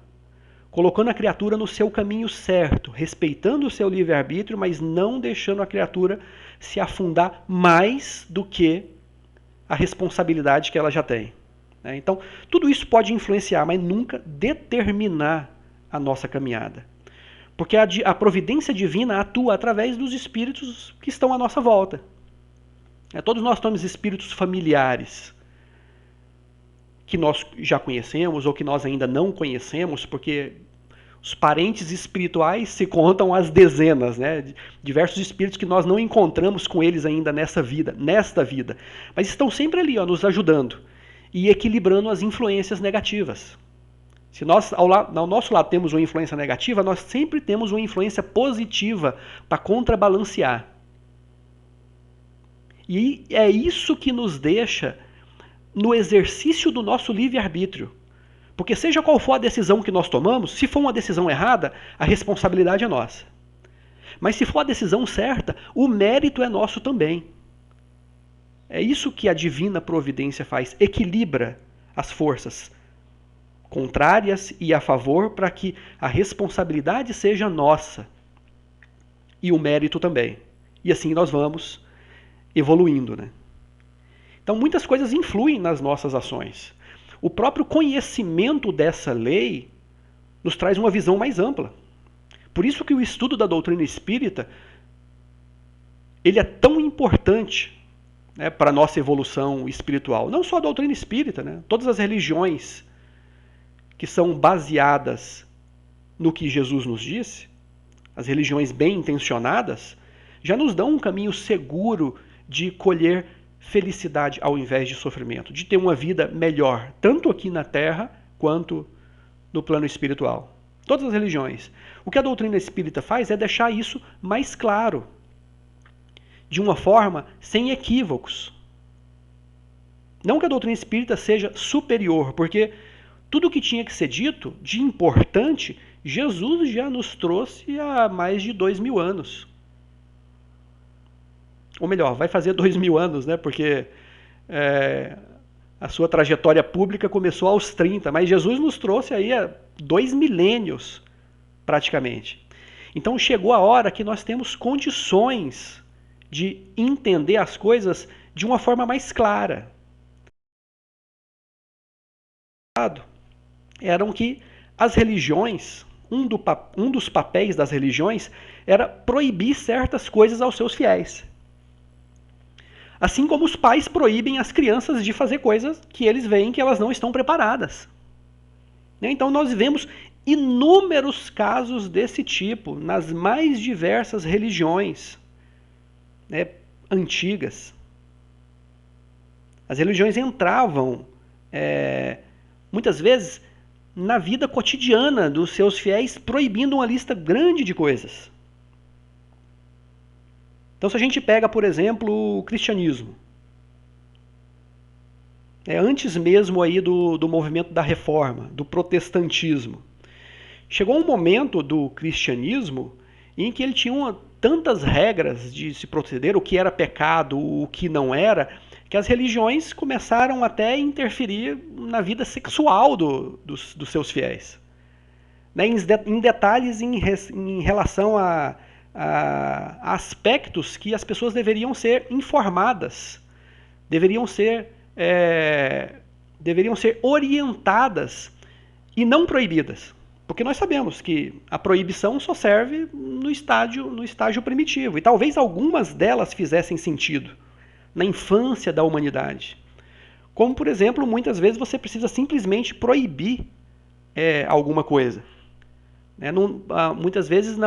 Colocando a criatura no seu caminho certo, respeitando o seu livre-arbítrio, mas não deixando a criatura se afundar mais do que a responsabilidade que ela já tem. Então, tudo isso pode influenciar, mas nunca determinar a nossa caminhada. Porque a providência divina atua através dos espíritos que estão à nossa volta. Todos nós temos espíritos familiares que nós já conhecemos ou que nós ainda não conhecemos, porque os parentes espirituais se contam às dezenas, né? Diversos espíritos que nós não encontramos com eles ainda nesta vida, mas estão sempre ali, nos ajudando e equilibrando as influências negativas. Se nós ao nosso lado temos uma influência negativa, nós sempre temos uma influência positiva para contrabalancear. E é isso que nos deixa no exercício do nosso livre-arbítrio. Porque seja qual for a decisão que nós tomamos, se for uma decisão errada, a responsabilidade é nossa. Mas se for a decisão certa, o mérito é nosso também. É isso que a divina providência faz, equilibra as forças contrárias e a favor para que a responsabilidade seja nossa e o mérito também. E assim nós vamos evoluindo, né? Então muitas coisas influem nas nossas ações. O próprio conhecimento dessa lei nos traz uma visão mais ampla. Por isso que o estudo da doutrina espírita ele é tão importante, né, para a nossa evolução espiritual. Não só a doutrina espírita, né? Todas as religiões que são baseadas no que Jesus nos disse, as religiões bem intencionadas, já nos dão um caminho seguro de colher felicidade ao invés de sofrimento, de ter uma vida melhor, tanto aqui na Terra quanto no plano espiritual. Todas as religiões. O que a doutrina espírita faz é deixar isso mais claro, de uma forma sem equívocos. Não que a doutrina espírita seja superior, porque tudo o que tinha que ser dito de importante, Jesus já nos trouxe há mais de 2000 anos. Ou melhor, vai fazer 2000 anos, né? Porque a sua trajetória pública começou aos 30, mas Jesus nos trouxe aí há 2 milênios, praticamente. Então chegou a hora que nós temos condições de entender as coisas de uma forma mais clara. Eram que as religiões, um dos papéis das religiões era proibir certas coisas aos seus fiéis. Assim como os pais proíbem as crianças de fazer coisas que eles veem que elas não estão preparadas. Então nós vemos inúmeros casos desse tipo nas mais diversas religiões, né, antigas. As religiões entravam, muitas vezes, na vida cotidiana dos seus fiéis, proibindo uma lista grande de coisas. Então, se a gente pega, por exemplo, o cristianismo, antes mesmo aí do movimento da reforma, do protestantismo, chegou um momento do cristianismo em que ele tinha tantas regras de se proceder, o que era pecado, o que não era, que as religiões começaram até a interferir na vida sexual dos seus fiéis. Em detalhes em relação a aspectos que as pessoas deveriam ser informadas, deveriam ser orientadas e não proibidas. Porque nós sabemos que a proibição só serve no estágio primitivo. E talvez algumas delas fizessem sentido na infância da humanidade. Como, por exemplo, muitas vezes você precisa simplesmente proibir alguma coisa. Muitas vezes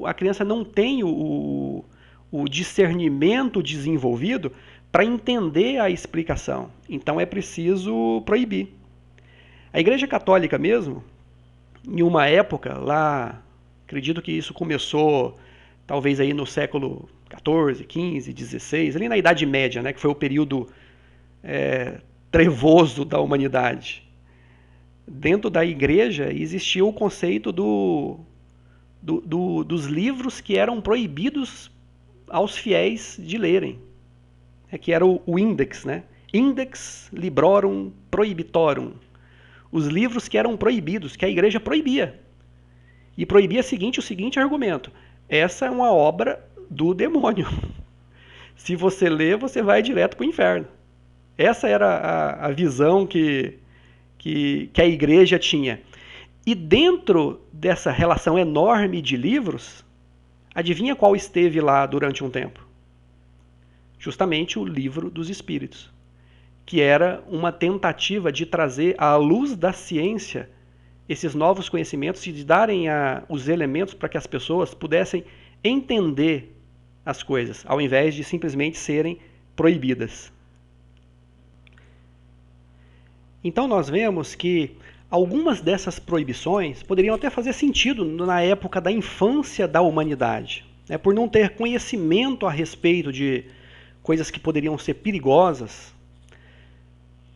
a criança não tem o discernimento desenvolvido para entender a explicação. Então é preciso proibir. A Igreja Católica mesmo, em uma época lá, acredito que isso começou talvez aí no século XIV, XV, XVI, ali na Idade Média, né, que foi o período trevoso da humanidade. Dentro da igreja existia o conceito dos livros que eram proibidos aos fiéis de lerem, que era o Index, né? Index Librorum Prohibitorum. Os livros que eram proibidos, que a igreja proibia. E proibia o seguinte argumento: essa é uma obra do demônio. Se você ler, você vai direto para o inferno. Essa era a visão que a igreja tinha. E dentro dessa relação enorme de livros, adivinha qual esteve lá durante um tempo? Justamente o Livro dos Espíritos, que era uma tentativa de trazer à luz da ciência esses novos conhecimentos e de darem os elementos para que as pessoas pudessem entender as coisas, ao invés de simplesmente serem proibidas. Então nós vemos que algumas dessas proibições poderiam até fazer sentido na época da infância da humanidade, né? Por não ter conhecimento a respeito de coisas que poderiam ser perigosas.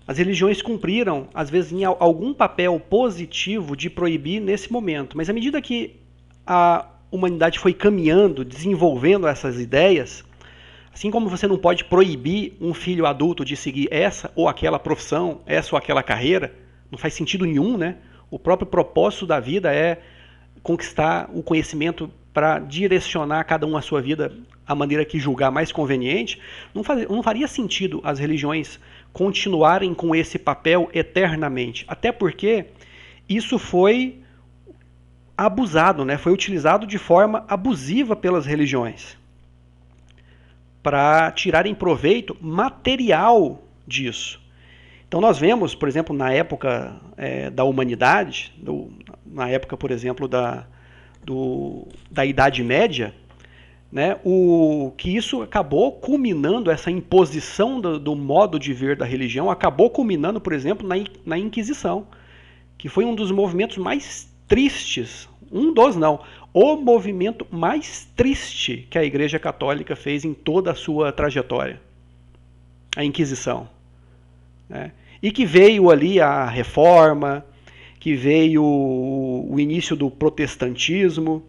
As religiões cumpriram, às vezes, em algum papel positivo de proibir nesse momento. Mas à medida que a humanidade foi caminhando, desenvolvendo essas ideias, assim como você não pode proibir um filho adulto de seguir essa ou aquela profissão, essa ou aquela carreira, não faz sentido nenhum, né? O próprio propósito da vida é conquistar o conhecimento para direcionar cada um a sua vida a maneira que julgar mais conveniente. Não faria sentido as religiões continuarem com esse papel eternamente, até porque isso foi abusado, né? Foi utilizado de forma abusiva pelas religiões para tirarem proveito material disso. Então nós vemos, por exemplo, na época da humanidade, na época, por exemplo, da Idade Média, né, que isso acabou culminando, essa imposição do modo de ver da religião, acabou culminando, por exemplo, na Inquisição, que foi um dos movimentos mais tristes, o movimento mais triste que a Igreja Católica fez em toda a sua trajetória, a Inquisição, né? E que veio ali a Reforma, que veio o início do protestantismo,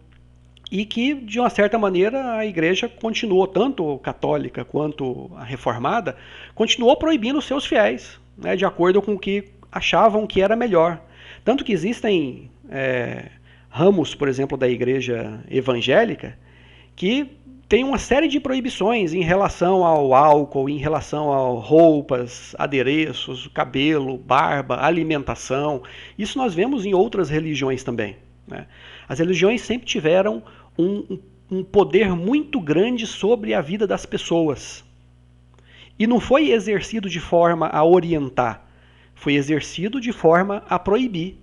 e que, de uma certa maneira, a igreja continuou, tanto católica quanto a reformada, continuou proibindo os seus fiéis, né, de acordo com o que achavam que era melhor. Tanto que existem ramos, por exemplo, da igreja evangélica, que tem uma série de proibições em relação ao álcool, em relação a roupas, adereços, cabelo, barba, alimentação. Isso nós vemos em outras religiões também, né? As religiões sempre tiveram um poder muito grande sobre a vida das pessoas. E não foi exercido de forma a orientar, foi exercido de forma a proibir.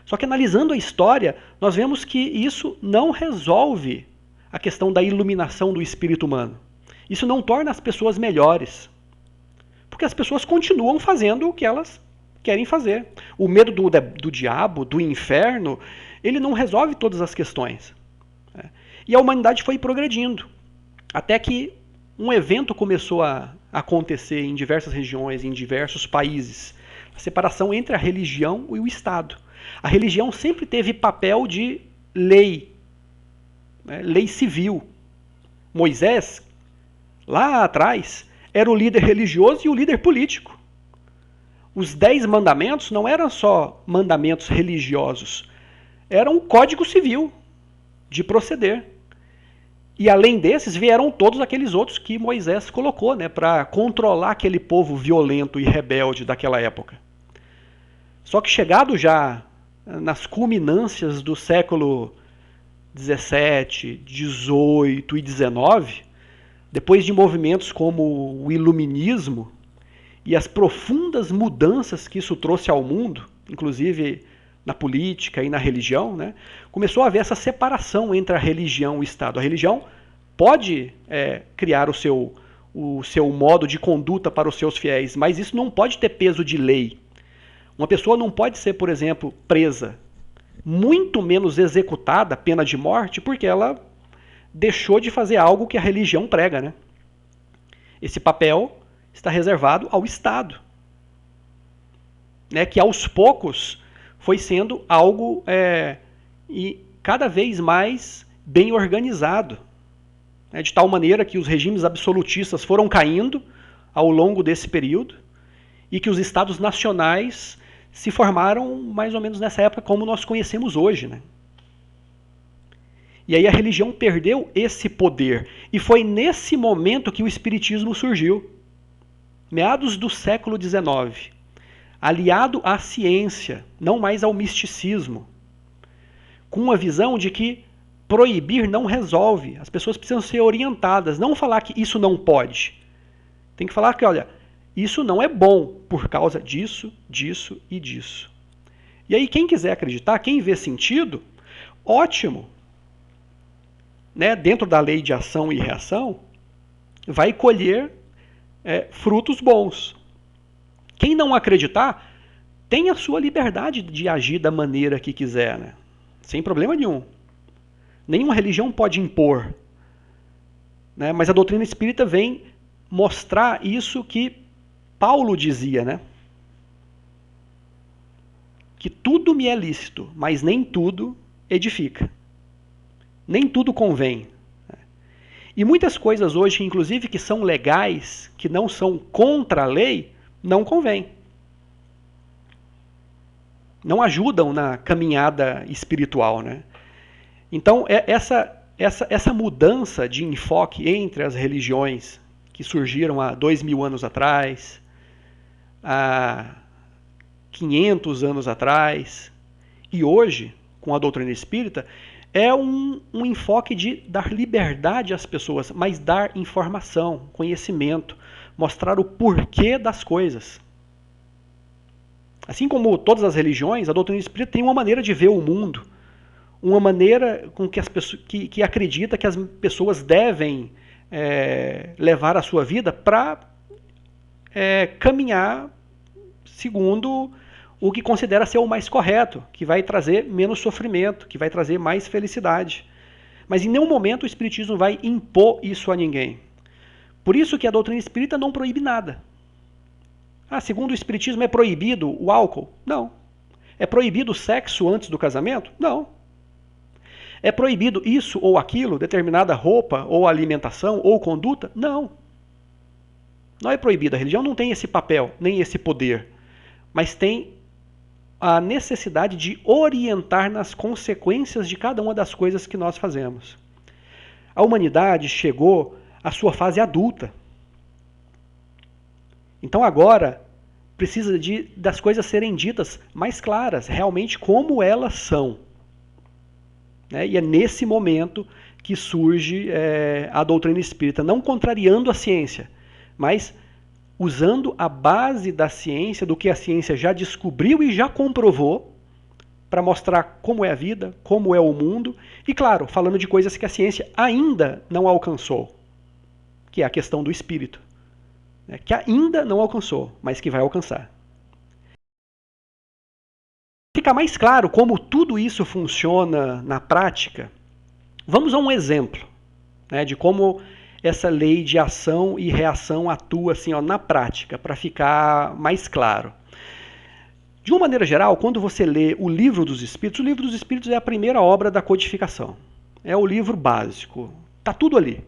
Só que analisando a história, nós vemos que isso não resolve a questão da iluminação do espírito humano. Isso não torna as pessoas melhores, porque as pessoas continuam fazendo o que elas querem fazer. O medo do diabo, do inferno, ele não resolve todas as questões. E a humanidade foi progredindo, até que um evento começou a acontecer em diversas regiões, em diversos países. A separação entre a religião e o Estado. A religião sempre teve papel de lei, né? Lei civil. Moisés, lá atrás, era o líder religioso e o líder político. Os 10 mandamentos não eram só mandamentos religiosos, era um código civil de proceder. E além desses, vieram todos aqueles outros que Moisés colocou, né, para controlar aquele povo violento e rebelde daquela época. Só que chegado já nas culminâncias do século 17, 18 e 19, depois de movimentos como o Iluminismo e as profundas mudanças que isso trouxe ao mundo, inclusive na política e na religião, né, começou a haver essa separação entre a religião e o Estado. A religião pode criar o seu modo de conduta para os seus fiéis, mas isso não pode ter peso de lei. Uma pessoa não pode ser, por exemplo, presa, muito menos executada, pena de morte, porque ela deixou de fazer algo que a religião prega, né? Esse papel está reservado ao Estado, né, que aos poucos foi sendo algo e cada vez mais bem organizado, né, de tal maneira que os regimes absolutistas foram caindo ao longo desse período e que os estados nacionais se formaram mais ou menos nessa época como nós conhecemos hoje, né? E aí a religião perdeu esse poder. E foi nesse momento que o espiritismo surgiu. Meados do século XIX. Aliado à ciência, não mais ao misticismo. Com uma visão de que proibir não resolve. As pessoas precisam ser orientadas. Não falar que isso não pode. Tem que falar que, olha, isso não é bom por causa disso, disso e disso. E aí quem quiser acreditar, quem vê sentido, ótimo. Né, dentro da lei de ação e reação, vai colher frutos bons. Quem não acreditar, tem a sua liberdade de agir da maneira que quiser, né? Sem problema nenhum. Nenhuma religião pode impor. Né? Mas a doutrina espírita vem mostrar isso que Paulo dizia, né? Que tudo me é lícito, mas nem tudo edifica. Nem tudo convém. E muitas coisas hoje, inclusive, que são legais, que não são contra a lei, não convém. Não ajudam na caminhada espiritual, né? Então, essa mudança de enfoque entre as religiões que surgiram há 2000 anos atrás, há 500 anos atrás, e hoje, com a doutrina espírita, é um enfoque de dar liberdade às pessoas, mas dar informação, conhecimento, mostrar o porquê das coisas. Assim como todas as religiões, a doutrina espírita tem uma maneira de ver o mundo, uma maneira com que as pessoas que acredita que as pessoas devem levar a sua vida para caminhar segundo o que considera ser o mais correto, que vai trazer menos sofrimento, que vai trazer mais felicidade. Mas em nenhum momento o espiritismo vai impor isso a ninguém. Por isso que a doutrina espírita não proíbe nada. Segundo o espiritismo é proibido o álcool? Não. É proibido o sexo antes do casamento? Não. É proibido isso ou aquilo, determinada roupa ou alimentação ou conduta? Não. Não é proibido. A religião não tem esse papel, nem esse poder. Mas tem a necessidade de orientar nas consequências de cada uma das coisas que nós fazemos. A humanidade chegou à sua fase adulta. Então agora precisa das coisas serem ditas mais claras, realmente como elas são. Né? E é nesse momento que surge a doutrina espírita, não contrariando a ciência, mas usando a base da ciência, do que a ciência já descobriu e já comprovou, para mostrar como é a vida, como é o mundo, e claro, falando de coisas que a ciência ainda não alcançou, que é a questão do espírito, né, que ainda não alcançou, mas que vai alcançar. Para ficar mais claro como tudo isso funciona na prática, vamos a um exemplo, né, de como essa lei de ação e reação atua assim, na prática, para ficar mais claro. De uma maneira geral, quando você lê o Livro dos Espíritos é a primeira obra da codificação. É o livro básico. Está tudo ali.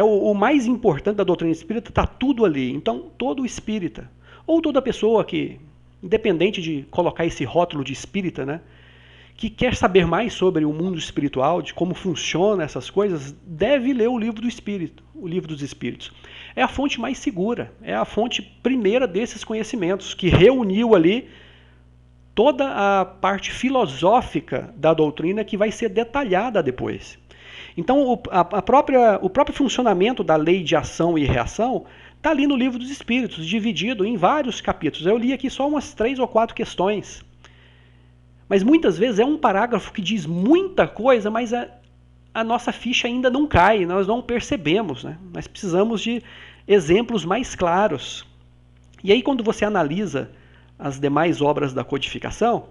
O mais importante da doutrina espírita está tudo ali. Então, todo espírita, ou toda pessoa que, independente de colocar esse rótulo de espírita, né, que quer saber mais sobre o mundo espiritual, de como funcionam essas coisas, deve ler o Livro do Espírito, o Livro dos Espíritos. É a fonte mais segura, é a fonte primeira desses conhecimentos, que reuniu ali toda a parte filosófica da doutrina que vai ser detalhada depois. Então, o próprio funcionamento da lei de ação e reação está ali no Livro dos Espíritos, dividido em vários capítulos. Eu li aqui só umas 3 ou 4 questões. Mas muitas vezes é um parágrafo que diz muita coisa, mas a nossa ficha ainda não cai, nós não percebemos, né? Nós precisamos de exemplos mais claros. E aí quando você analisa as demais obras da codificação,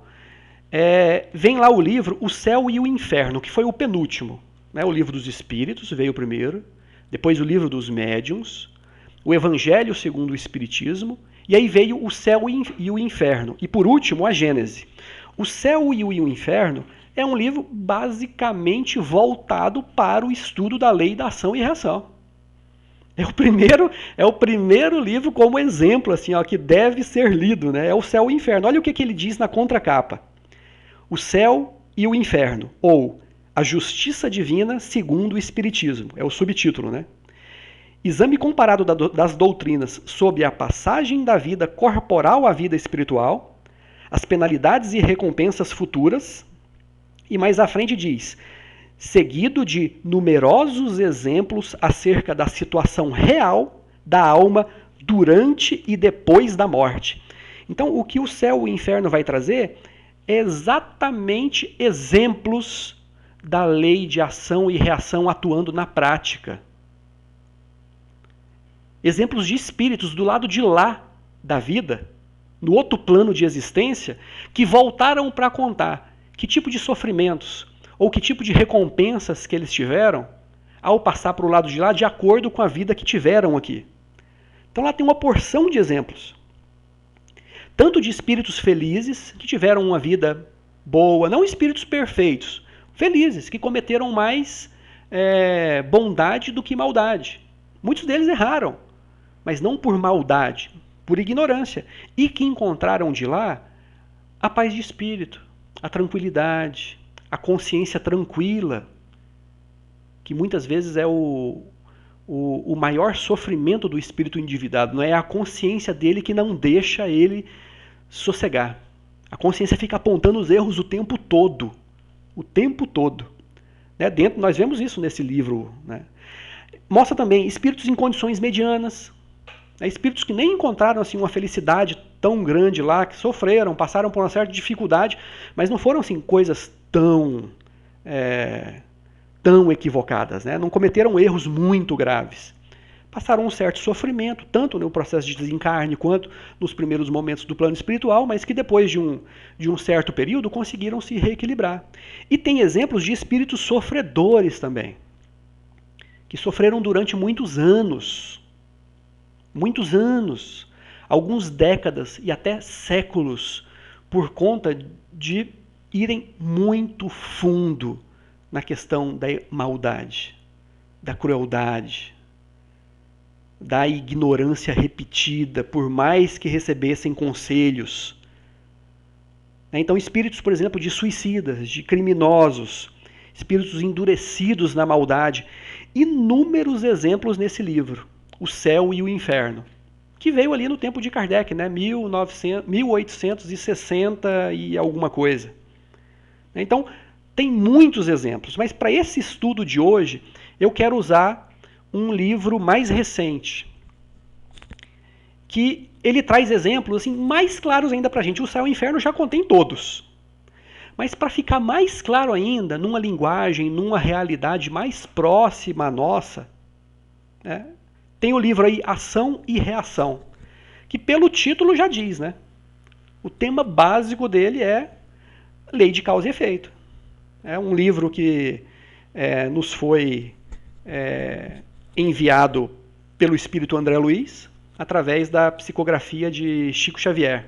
vem lá o livro O Céu e o Inferno, que foi o penúltimo. Né? O Livro dos Espíritos veio primeiro, depois o Livro dos Médiuns, o Evangelho segundo o Espiritismo, e aí veio o Céu e o Inferno. E por último, a Gênese. O Céu e o Inferno é um livro basicamente voltado para o estudo da lei da ação e reação. É o primeiro livro como exemplo assim, ó, que deve ser lido. Né? É o Céu e o Inferno. Olha o que ele diz na contracapa. O Céu e o Inferno, ou A Justiça Divina segundo o Espiritismo. É o subtítulo, né? Exame comparado das doutrinas sobre a passagem da vida corporal à vida espiritual, as penalidades e recompensas futuras, e mais à frente diz, seguido de numerosos exemplos acerca da situação real da alma durante e depois da morte. Então, o que o Céu e o Inferno vai trazer é exatamente exemplos da lei de ação e reação atuando na prática. Exemplos de espíritos do lado de lá da vida, no outro plano de existência, que voltaram para contar que tipo de sofrimentos ou que tipo de recompensas que eles tiveram ao passar para o lado de lá de acordo com a vida que tiveram aqui. Então lá tem uma porção de exemplos. Tanto de espíritos felizes, que tiveram uma vida boa, não espíritos perfeitos, felizes, que cometeram mais bondade do que maldade. Muitos deles erraram, mas não por maldade, por ignorância, e que encontraram de lá a paz de espírito, a tranquilidade, a consciência tranquila, que muitas vezes é o maior sofrimento do espírito endividado, não é a consciência dele que não deixa ele sossegar. A consciência fica apontando os erros o tempo todo. O tempo todo. Né? Nós vemos isso nesse livro. Né? Mostra também espíritos em condições medianas, né? Espíritos que nem encontraram assim, uma felicidade tão grande lá, que sofreram, passaram por uma certa dificuldade, mas não foram assim, coisas tão equivocadas. Né? Não cometeram erros muito graves. Passaram um certo sofrimento, tanto no processo de desencarne quanto nos primeiros momentos do plano espiritual, mas que depois de um certo período conseguiram se reequilibrar. E tem exemplos de espíritos sofredores também, que sofreram durante muitos anos, algumas décadas e até séculos, por conta de irem muito fundo na questão da maldade, da crueldade, da ignorância repetida, por mais que recebessem conselhos. Então, espíritos, por exemplo, de suicidas, de criminosos, espíritos endurecidos na maldade. Inúmeros exemplos nesse livro, O Céu e o Inferno, que veio ali no tempo de Kardec, né? 1860 e alguma coisa. Então, tem muitos exemplos, mas para esse estudo de hoje, eu quero usar um livro mais recente, que ele traz exemplos assim, mais claros ainda para a gente. O Céu e o Inferno já contém todos. Mas para ficar mais claro ainda, numa linguagem, numa realidade mais próxima à nossa, né, tem o livro aí Ação e Reação, que pelo título já diz, né? O tema básico dele é lei de causa e efeito. É um livro que nos foi enviado pelo espírito André Luiz, através da psicografia de Chico Xavier.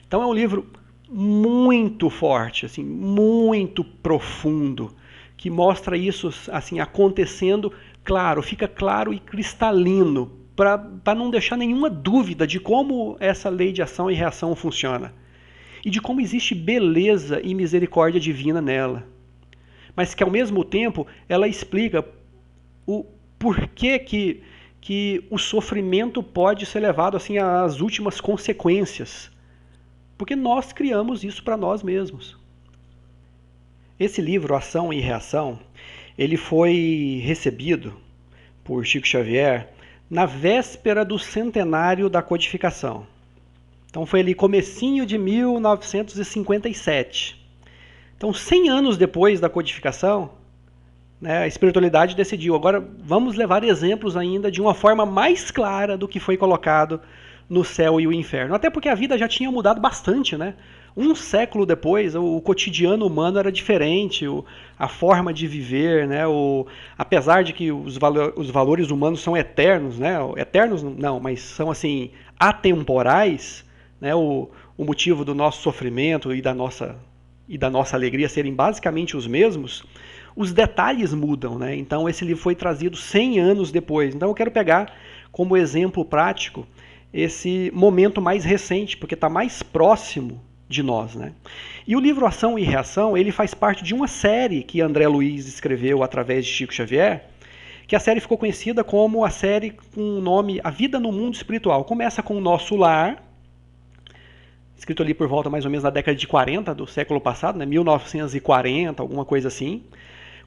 Então é um livro muito forte, assim, muito profundo, que mostra isso assim, acontecendo, claro, fica claro e cristalino, para não deixar nenhuma dúvida de como essa lei de ação e reação funciona. E de como existe beleza e misericórdia divina nela. Mas que ao mesmo tempo ela explica o porquê que o sofrimento pode ser levado assim às últimas consequências. Porque nós criamos isso para nós mesmos. Esse livro, Ação e Reação, ele foi recebido por Chico Xavier na véspera do centenário da codificação. Então foi ali comecinho de 1957. Então 100 anos depois da codificação, né, a espiritualidade decidiu, agora vamos levar exemplos ainda de uma forma mais clara do que foi colocado no céu e o inferno. Até porque a vida já tinha mudado bastante, né? Um século depois, o cotidiano humano era diferente, a forma de viver, né? Apesar de que os valores humanos são eternos, né? Eternos não, mas são assim atemporais, né? O motivo do nosso sofrimento e da nossa alegria serem basicamente os mesmos, os detalhes mudam, né? Então esse livro foi trazido 100 anos depois. Então eu quero pegar como exemplo prático esse momento mais recente, porque está mais próximo de nós, né? E o livro Ação e Reação, ele faz parte de uma série que André Luiz escreveu através de Chico Xavier, que a série ficou conhecida como a série com o nome A Vida no Mundo Espiritual. Começa com o Nosso Lar, escrito ali por volta mais ou menos da década de 40 do século passado, né? 1940, alguma coisa assim.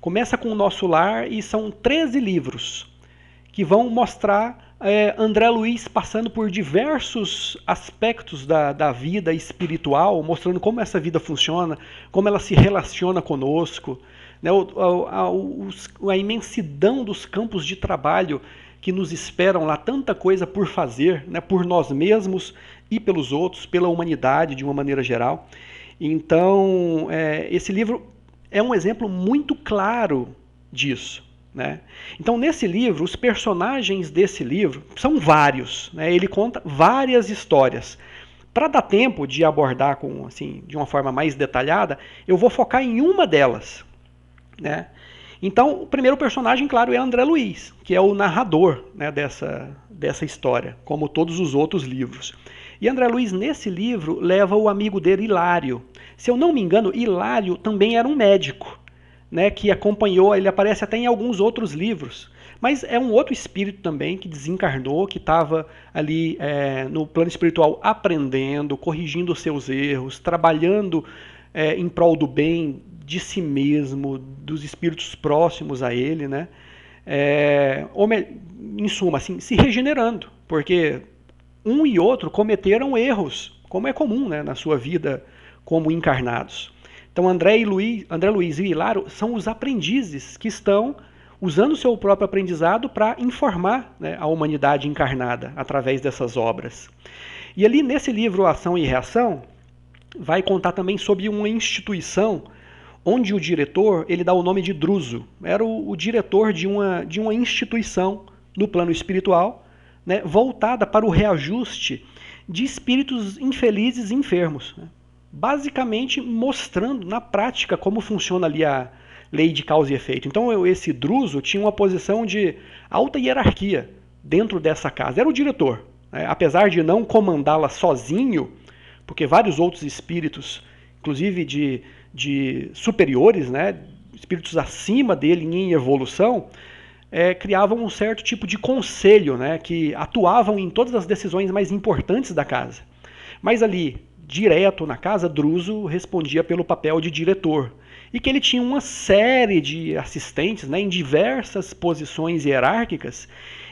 Começa com o Nosso Lar e são 13 livros que vão mostrar André Luiz passando por diversos aspectos da vida espiritual, mostrando como essa vida funciona, como ela se relaciona conosco, né, a imensidão dos campos de trabalho que nos esperam lá, tanta coisa por fazer, né, por nós mesmos e pelos outros, pela humanidade de uma maneira geral. Então, esse livro é um exemplo muito claro disso. Né? Então, nesse livro, os personagens desse livro são vários. Né? Ele conta várias histórias. Para dar tempo de abordar de uma forma mais detalhada, eu vou focar em uma delas. Né? Então, o primeiro personagem, claro, é André Luiz, que é o narrador, né, dessa história, como todos os outros livros. E André Luiz, nesse livro, leva o amigo dele, Hilário. Se eu não me engano, Hilário também era um médico. Né, que acompanhou, ele aparece até em alguns outros livros, mas é um outro espírito também que desencarnou, que estava ali no plano espiritual aprendendo, corrigindo os seus erros, trabalhando em prol do bem de si mesmo, dos espíritos próximos a ele, né? Em suma, assim, se regenerando, porque um e outro cometeram erros, como é comum, né, na sua vida como encarnados. Então André Luiz e Hilário são os aprendizes que estão usando o seu próprio aprendizado para informar, né, a humanidade encarnada através dessas obras. E ali nesse livro Ação e Reação, vai contar também sobre uma instituição onde o diretor, ele dá o nome de Druso. Era o diretor de uma instituição no plano espiritual, né, voltada para o reajuste de espíritos infelizes e enfermos, né? Basicamente mostrando na prática como funciona ali a lei de causa e efeito. Então esse Druso tinha uma posição de alta hierarquia dentro dessa casa. Era o diretor, né? Apesar de não comandá-la sozinho, porque vários outros espíritos, inclusive de superiores, né, espíritos acima dele em evolução, criavam um certo tipo de conselho, né, que atuavam em todas as decisões mais importantes da casa. Mas ali, direto na casa, Druso respondia pelo papel de diretor. E que ele tinha uma série de assistentes, né, em diversas posições hierárquicas.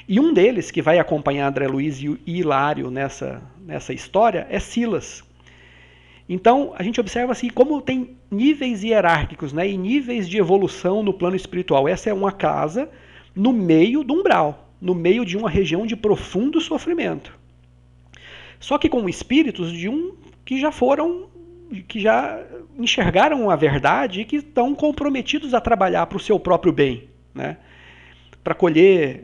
E um deles, que vai acompanhar André Luiz e Hilário nessa história, é Silas. Então, a gente observa assim, como tem níveis hierárquicos, né, e níveis de evolução no plano espiritual. Essa é uma casa no meio do umbral, no meio de uma região de profundo sofrimento. Só que com espíritos que já enxergaram a verdade e que estão comprometidos a trabalhar para o seu próprio bem, né? Para colher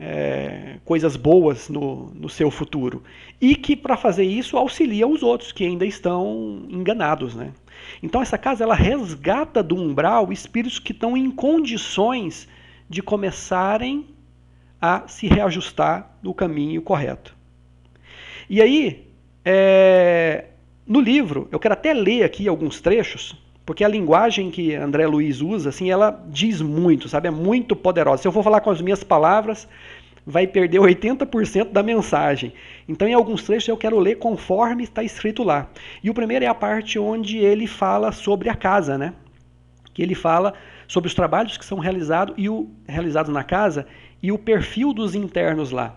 coisas boas no seu futuro. E que, para fazer isso, auxilia os outros que ainda estão enganados, né? Então, essa casa ela resgata do umbral espíritos que estão em condições de começarem a se reajustar no caminho correto. E aí, no livro, eu quero até ler aqui alguns trechos, porque a linguagem que André Luiz usa, assim, ela diz muito, sabe? É muito poderosa. Se eu for falar com as minhas palavras, vai perder 80% da mensagem. Então, em alguns trechos, eu quero ler conforme está escrito lá. E o primeiro é a parte onde ele fala sobre a casa, né? Que ele fala sobre os trabalhos que são realizados na casa e o perfil dos internos lá.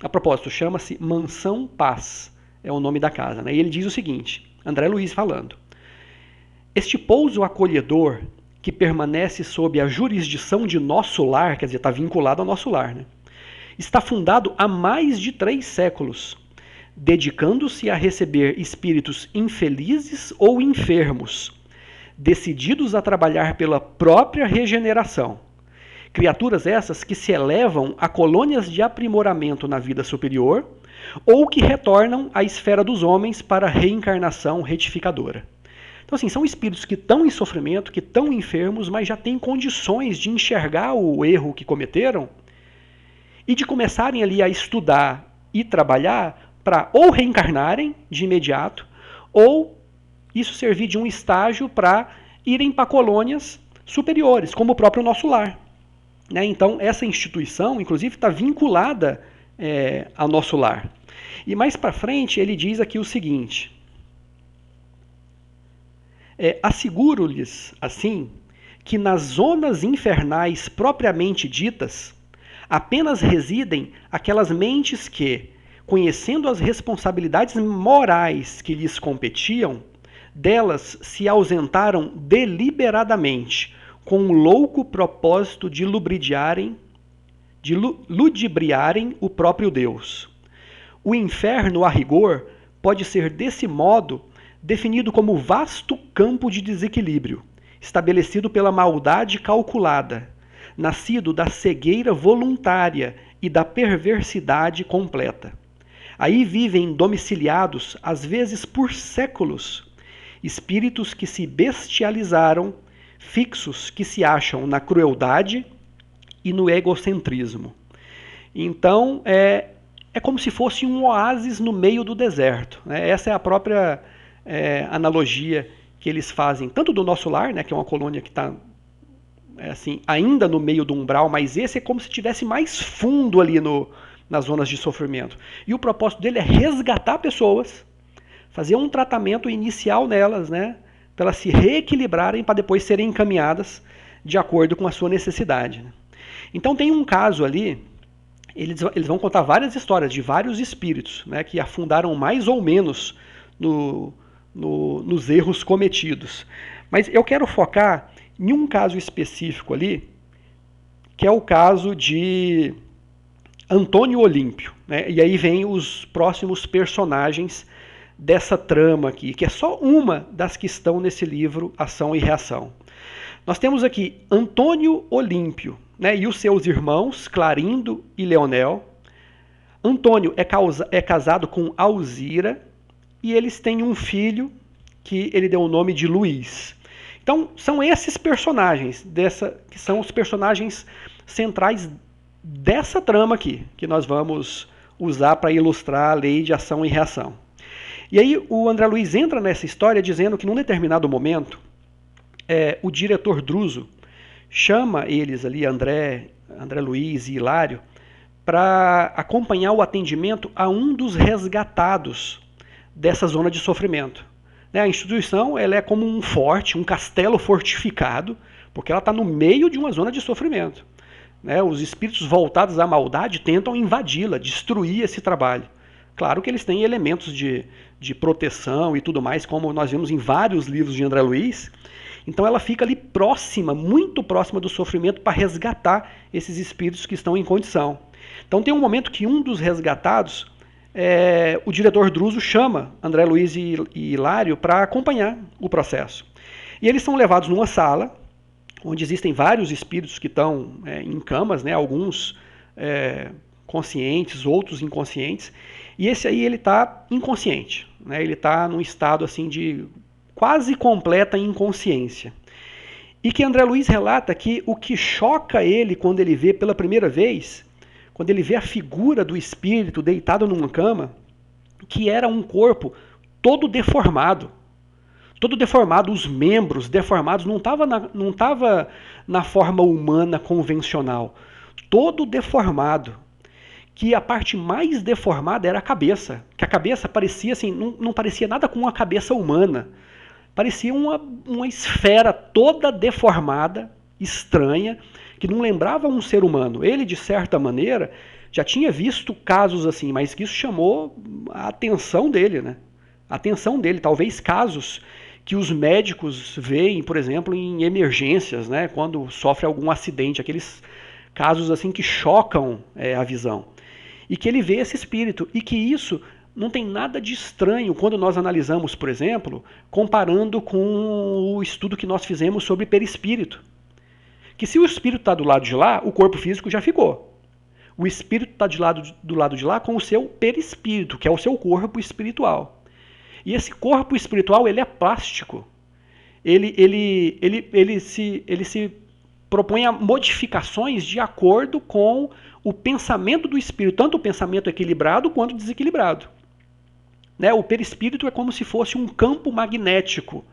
A propósito, chama-se Mansão Paz, é o nome da casa, né? E ele diz o seguinte, André Luiz falando: este pouso acolhedor que permanece sob a jurisdição de nosso lar, quer dizer, está vinculado ao nosso lar, né? Está fundado há mais de 3 séculos. dedicando-se a receber espíritos infelizes ou enfermos, decididos a trabalhar pela própria regeneração. Criaturas essas que se elevam a colônias de aprimoramento na vida superior ou que retornam à esfera dos homens para a reencarnação retificadora. Então, assim, são espíritos que estão em sofrimento, que estão enfermos, mas já têm condições de enxergar o erro que cometeram e de começarem ali a estudar e trabalhar para ou reencarnarem de imediato ou isso servir de um estágio para irem para colônias superiores, como o próprio Nosso Lar. Então, essa instituição, inclusive, está vinculada ao Nosso Lar. E mais para frente, ele diz aqui o seguinte: asseguro-lhes, assim, que nas zonas infernais propriamente ditas, apenas residem aquelas mentes que, conhecendo as responsabilidades morais que lhes competiam, delas se ausentaram deliberadamente, com o louco propósito de ludibriarem o próprio Deus. O inferno, a rigor, pode ser desse modo definido como vasto campo de desequilíbrio, estabelecido pela maldade calculada, nascido da cegueira voluntária e da perversidade completa. Aí vivem domiciliados, às vezes por séculos, espíritos que se bestializaram, fixos que se acham na crueldade e no egocentrismo. Então, é como se fosse um oásis no meio do deserto. Essa é a própria analogia que eles fazem, tanto do Nosso Lar, que é uma colônia que está assim, ainda no meio do umbral, mas esse é como se estivesse mais fundo ali nas zonas de sofrimento. E o propósito dele é resgatar pessoas, fazer um tratamento inicial nelas, para elas se reequilibrarem para depois serem encaminhadas de acordo com a sua necessidade. Então tem um caso ali, eles vão contar várias histórias de vários espíritos que afundaram mais ou menos nos erros cometidos. Mas eu quero focar em um caso específico ali, que é o caso de Antônio Olímpio. E aí vem os próximos personagens dessa trama aqui, que é só uma das que estão nesse livro Ação e Reação. Nós temos aqui Antônio Olímpio, e os seus irmãos, Clarindo e Leonel. Antônio é casado com Alzira e eles têm um filho que ele deu o nome de Luiz. Então, são esses personagens, que são os personagens centrais dessa trama aqui, que nós vamos usar para ilustrar a lei de ação e reação. E aí o André Luiz entra nessa história dizendo que num determinado momento o diretor Druso chama eles ali, André Luiz e Hilário, para acompanhar o atendimento a um dos resgatados dessa zona de sofrimento. A instituição ela é como um forte, um castelo fortificado, porque ela está no meio de uma zona de sofrimento. Os espíritos voltados à maldade tentam invadi-la, destruir esse trabalho. Claro que eles têm elementos de proteção e tudo mais, como nós vemos em vários livros de André Luiz. Então ela fica ali próxima, muito próxima do sofrimento para resgatar esses espíritos que estão em condição. Então tem um momento que um dos resgatados, o diretor Druso chama André Luiz e Hilário para acompanhar o processo. E eles são levados numa sala, onde existem vários espíritos que estão em camas, alguns conscientes, outros inconscientes, e esse aí ele está inconsciente, ele está num estado assim de quase completa inconsciência. E que André Luiz relata que o que choca ele quando ele vê pela primeira vez, quando ele vê a figura do espírito deitado numa cama, que era um corpo todo deformado, os membros deformados, não estava na forma humana convencional, todo deformado, que a parte mais deformada era a cabeça, que a cabeça parecia assim, não parecia nada com uma cabeça humana, parecia uma esfera toda deformada, estranha, que não lembrava um ser humano. Ele, de certa maneira, já tinha visto casos assim, mas isso chamou a atenção dele, A atenção dele, talvez casos que os médicos veem, por exemplo, em emergências, quando sofre algum acidente, aqueles casos assim que chocam a visão. E que ele vê esse espírito, e que isso não tem nada de estranho quando nós analisamos, por exemplo, comparando com o estudo que nós fizemos sobre perispírito. Que se o espírito está do lado de lá, o corpo físico já ficou. O espírito está do lado de lá com o seu perispírito, que é o seu corpo espiritual. E esse corpo espiritual, ele é plástico. Ele se propõe a modificações de acordo com o pensamento do espírito, tanto o pensamento equilibrado quanto desequilibrado. Né? O perispírito é como se fosse um campo magnético.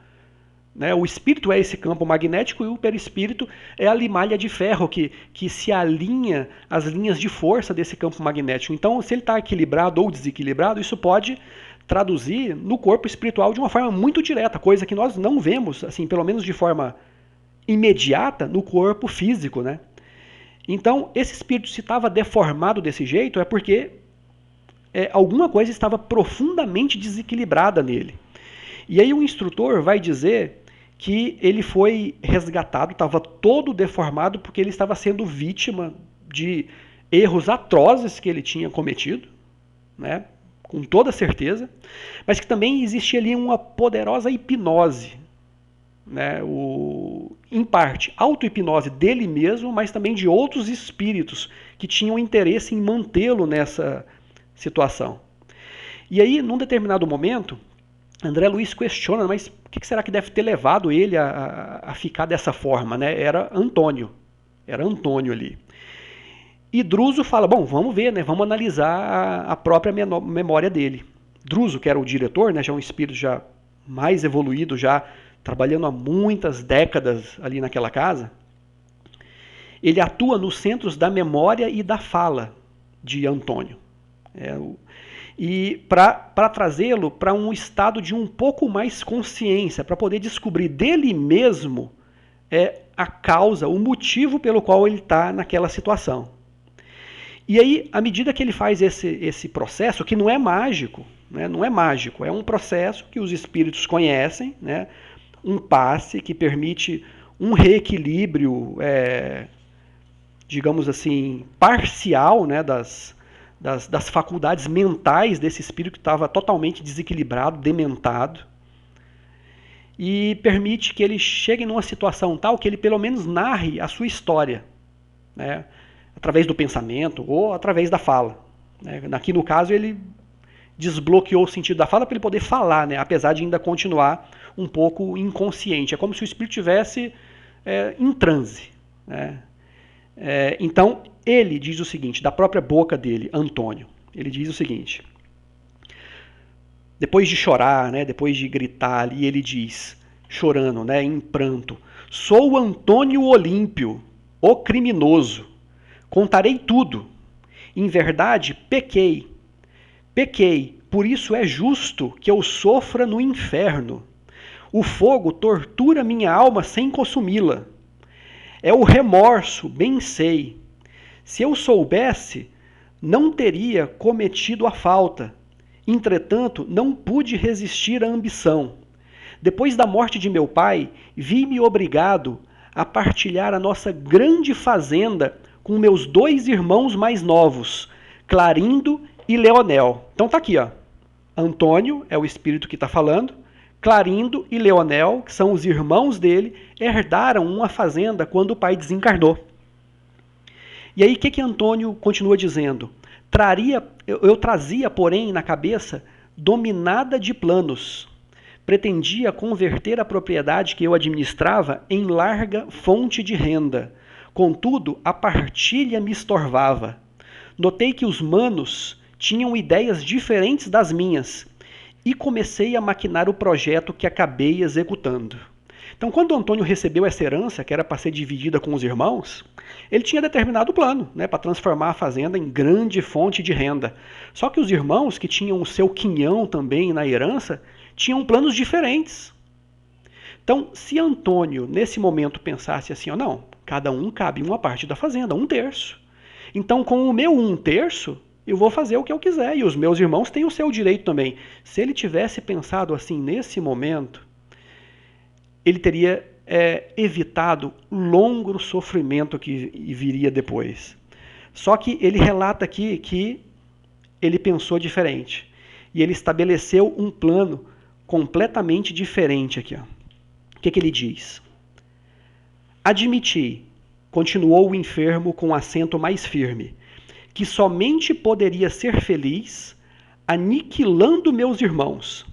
Né? O espírito é esse campo magnético e o perispírito é a limalha de ferro que se alinha às linhas de força desse campo magnético. Então, se ele está equilibrado ou desequilibrado, isso pode traduzir no corpo espiritual de uma forma muito direta, coisa que nós não vemos, assim, pelo menos de forma imediata, no corpo físico. Né? Então, esse espírito, se estava deformado desse jeito, é porque alguma coisa estava profundamente desequilibrada nele. E aí o instrutor vai dizer que ele foi resgatado, estava todo deformado porque ele estava sendo vítima de erros atrozes que ele tinha cometido, né? Com toda certeza, mas que também existia ali uma poderosa hipnose, né? Em parte, auto-hipnose dele mesmo, mas também de outros espíritos que tinham interesse em mantê-lo nessa situação. E aí, num determinado momento, André Luiz questiona, mas o que será que deve ter levado ele a ficar dessa forma? Né? Era Antônio ali. E Druso fala, bom, vamos ver, né? Vamos analisar a própria memória dele. Druso, que era o diretor, né? Já um espírito já mais evoluído, já trabalhando há muitas décadas ali naquela casa, ele atua nos centros da memória e da fala de Antônio. E para trazê-lo para um estado de um pouco mais consciência, para poder descobrir dele mesmo a causa, o motivo pelo qual ele está naquela situação. E aí, à medida que ele faz esse processo, que não é mágico, né, não é mágico, é um processo que os espíritos conhecem, né, um passe que permite um reequilíbrio, digamos assim, parcial, né, das faculdades mentais desse espírito que estava totalmente desequilibrado, dementado, e permite que ele chegue numa situação tal que ele pelo menos narre a sua história, né, através do pensamento ou através da fala. Né. Aqui no caso ele desbloqueou o sentido da fala para ele poder falar, né, apesar de ainda continuar um pouco inconsciente. É como se o espírito estivesse em transe. Né. Então, ele diz o seguinte, da própria boca dele, Antônio, ele diz o seguinte, depois de chorar, né, depois de gritar ali, ele diz, chorando, né, em pranto, sou Antônio Olímpio, o criminoso, contarei tudo, em verdade pequei, por isso é justo que eu sofra no inferno, o fogo tortura minha alma sem consumi-la, é o remorso, bem sei. Se eu soubesse, não teria cometido a falta. Entretanto, não pude resistir à ambição. Depois da morte de meu pai, vi-me obrigado a partilhar a nossa grande fazenda com meus 2 irmãos mais novos, Clarindo e Leonel. Então tá aqui, ó. Antônio é o espírito que está falando. Clarindo e Leonel, que são os irmãos dele, herdaram uma fazenda quando o pai desencarnou. E aí o que Antônio continua dizendo? Eu trazia, porém, na cabeça, dominada de planos. Pretendia converter a propriedade que eu administrava em larga fonte de renda. Contudo, a partilha me estorvava. Notei que os manos tinham ideias diferentes das minhas e comecei a maquinar o projeto que acabei executando. Então, quando Antônio recebeu essa herança, que era para ser dividida com os irmãos, ele tinha determinado o plano, né, para transformar a fazenda em grande fonte de renda. Só que os irmãos, que tinham o seu quinhão também na herança, tinham planos diferentes. Então, se Antônio, nesse momento, pensasse assim, não, cada um cabe uma parte da fazenda, 1/3. Então, com o meu 1/3, eu vou fazer o que eu quiser, e os meus irmãos têm o seu direito também. Se ele tivesse pensado assim nesse momento, ele teria evitado longo sofrimento que viria depois. Só que ele relata aqui que ele pensou diferente. E ele estabeleceu um plano completamente diferente aqui. Ó. O que ele diz? Admiti, continuou o enfermo com acento mais firme, que somente poderia ser feliz aniquilando meus irmãos.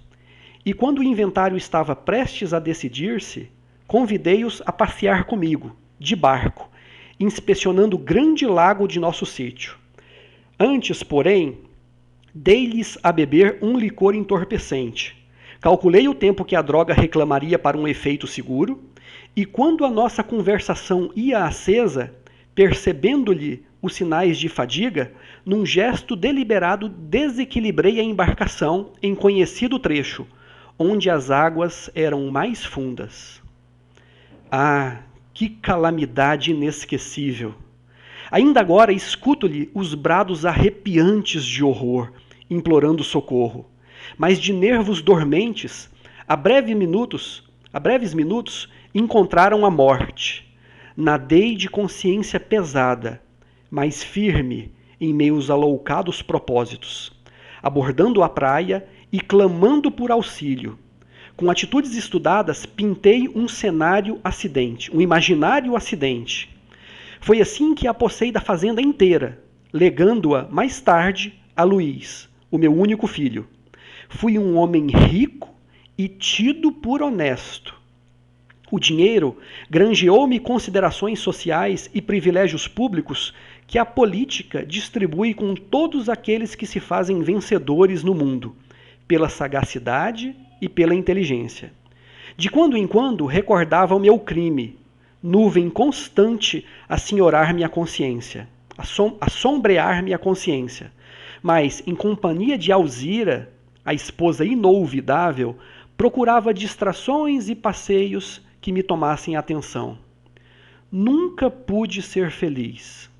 E quando o inventário estava prestes a decidir-se, convidei-os a passear comigo, de barco, inspecionando o grande lago de nosso sítio. Antes, porém, dei-lhes a beber um licor entorpecente. Calculei o tempo que a droga reclamaria para um efeito seguro, e quando a nossa conversação ia acesa, percebendo-lhe os sinais de fadiga, num gesto deliberado desequilibrei a embarcação em conhecido trecho, onde as águas eram mais fundas. Ah, que calamidade inesquecível! Ainda agora escuto-lhe os brados arrepiantes de horror, implorando socorro. Mas de nervos dormentes, a breves minutos, encontraram a morte. Nadei de consciência pesada, mas firme em meus aloucados propósitos, abordando a praia e clamando por auxílio. Com atitudes estudadas, pintei um cenário acidente, um imaginário acidente. Foi assim que a apossei da fazenda inteira, legando-a mais tarde a Luís, o meu único filho. Fui um homem rico e tido por honesto. O dinheiro granjeou-me considerações sociais e privilégios públicos que a política distribui com todos aqueles que se fazem vencedores no mundo, pela sagacidade e pela inteligência. De quando em quando recordava o meu crime, nuvem constante a senhorar-me a consciência, a sombrear-me a consciência. Mas, em companhia de Alzira, a esposa inolvidável, procurava distrações e passeios que me tomassem atenção. Nunca pude ser feliz.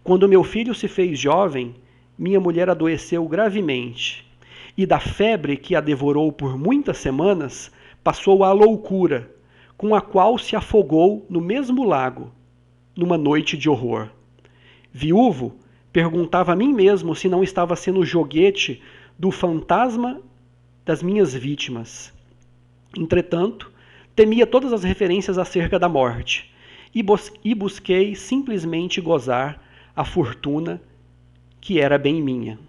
Quando meu filho se fez jovem, minha mulher adoeceu gravemente, e da febre que a devorou por muitas semanas, passou à loucura, com a qual se afogou no mesmo lago, numa noite de horror. Viúvo, perguntava a mim mesmo se não estava sendo joguete do fantasma das minhas vítimas. Entretanto, temia todas as referências acerca da morte, e busquei simplesmente gozar a fortuna que era bem minha.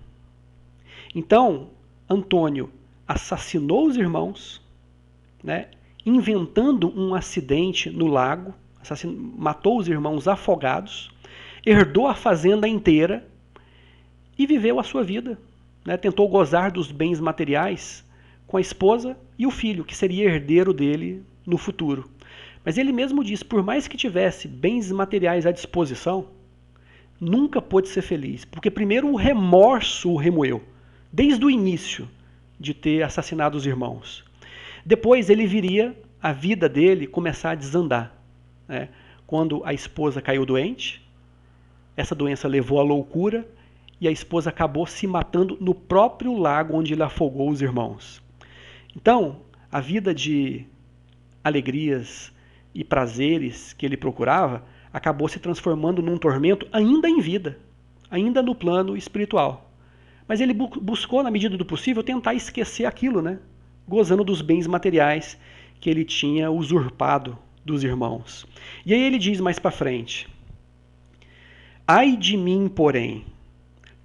Então, Antônio assassinou os irmãos, né, inventando um acidente no lago, matou os irmãos afogados, herdou a fazenda inteira e viveu a sua vida. Né, tentou gozar dos bens materiais com a esposa e o filho, que seria herdeiro dele no futuro. Mas ele mesmo diz, por mais que tivesse bens materiais à disposição, nunca pôde ser feliz, porque primeiro o remorso o remoeu, desde o início de ter assassinado os irmãos. Depois ele viria a vida dele começar a desandar. Né? Quando a esposa caiu doente, essa doença levou à loucura e a esposa acabou se matando no próprio lago onde ele afogou os irmãos. Então, a vida de alegrias e prazeres que ele procurava acabou se transformando num tormento ainda em vida, ainda no plano espiritual. Mas ele buscou, na medida do possível, tentar esquecer aquilo, né? Gozando dos bens materiais que ele tinha usurpado dos irmãos. E aí ele diz mais para frente: ai de mim, porém,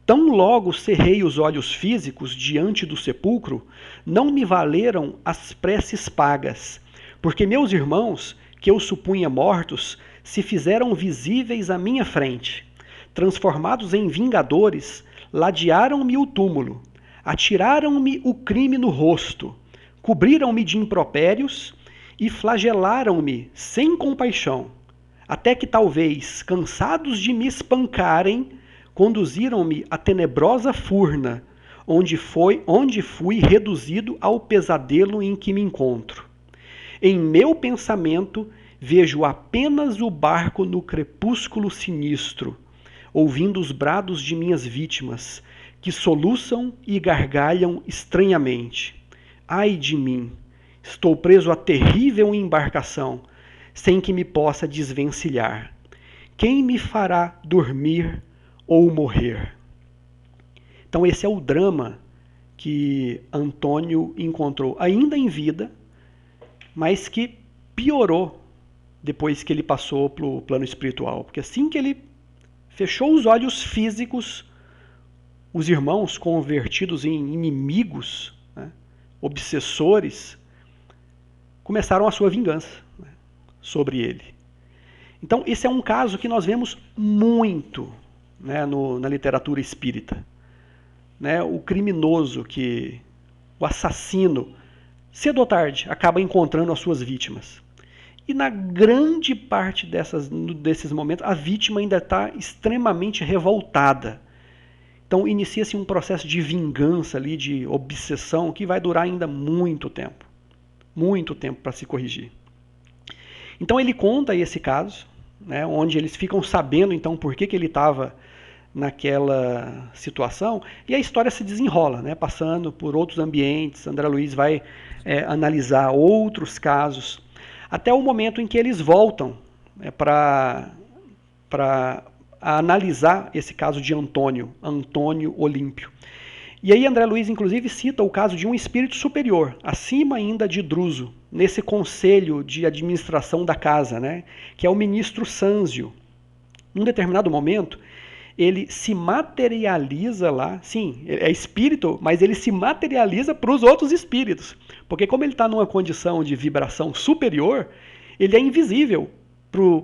tão logo cerrei os olhos físicos diante do sepulcro, não me valeram as preces pagas, porque meus irmãos, que eu supunha mortos, se fizeram visíveis à minha frente. Transformados em vingadores, ladearam-me o túmulo, atiraram-me o crime no rosto, cobriram-me de impropérios e flagelaram-me sem compaixão, até que talvez, cansados de me espancarem, conduziram-me à tenebrosa furna, onde fui reduzido ao pesadelo em que me encontro. Em meu pensamento, vejo apenas o barco no crepúsculo sinistro, ouvindo os brados de minhas vítimas, que soluçam e gargalham estranhamente. Ai de mim! Estou preso à terrível embarcação, sem que me possa desvencilhar. Quem me fará dormir ou morrer? Então esse é o drama que Antônio encontrou ainda em vida, mas que piorou depois que ele passou para o plano espiritual. Porque assim que ele fechou os olhos físicos, os irmãos convertidos em inimigos, né, obsessores, começaram a sua vingança, né, sobre ele. Então, esse é um caso que nós vemos muito, né, na literatura espírita. Né, o criminoso, o assassino, cedo ou tarde, acaba encontrando as suas vítimas. E na grande parte desses momentos, a vítima ainda está extremamente revoltada. Então inicia-se um processo de vingança ali, de obsessão, que vai durar ainda muito tempo para se corrigir. Então ele conta esse caso, né, onde eles ficam sabendo então por que ele estava naquela situação, e a história se desenrola, né, passando por outros ambientes. André Luiz vai analisar outros casos, até o momento em que eles voltam para analisar esse caso de Antônio Olímpio. E aí André Luiz, inclusive, cita o caso de um espírito superior, acima ainda de Druso, nesse conselho de administração da casa, né, que é o ministro Sânzio. Num determinado momento, ele se materializa lá, sim, é espírito, mas ele se materializa para os outros espíritos. Porque como ele está numa condição de vibração superior, ele é invisível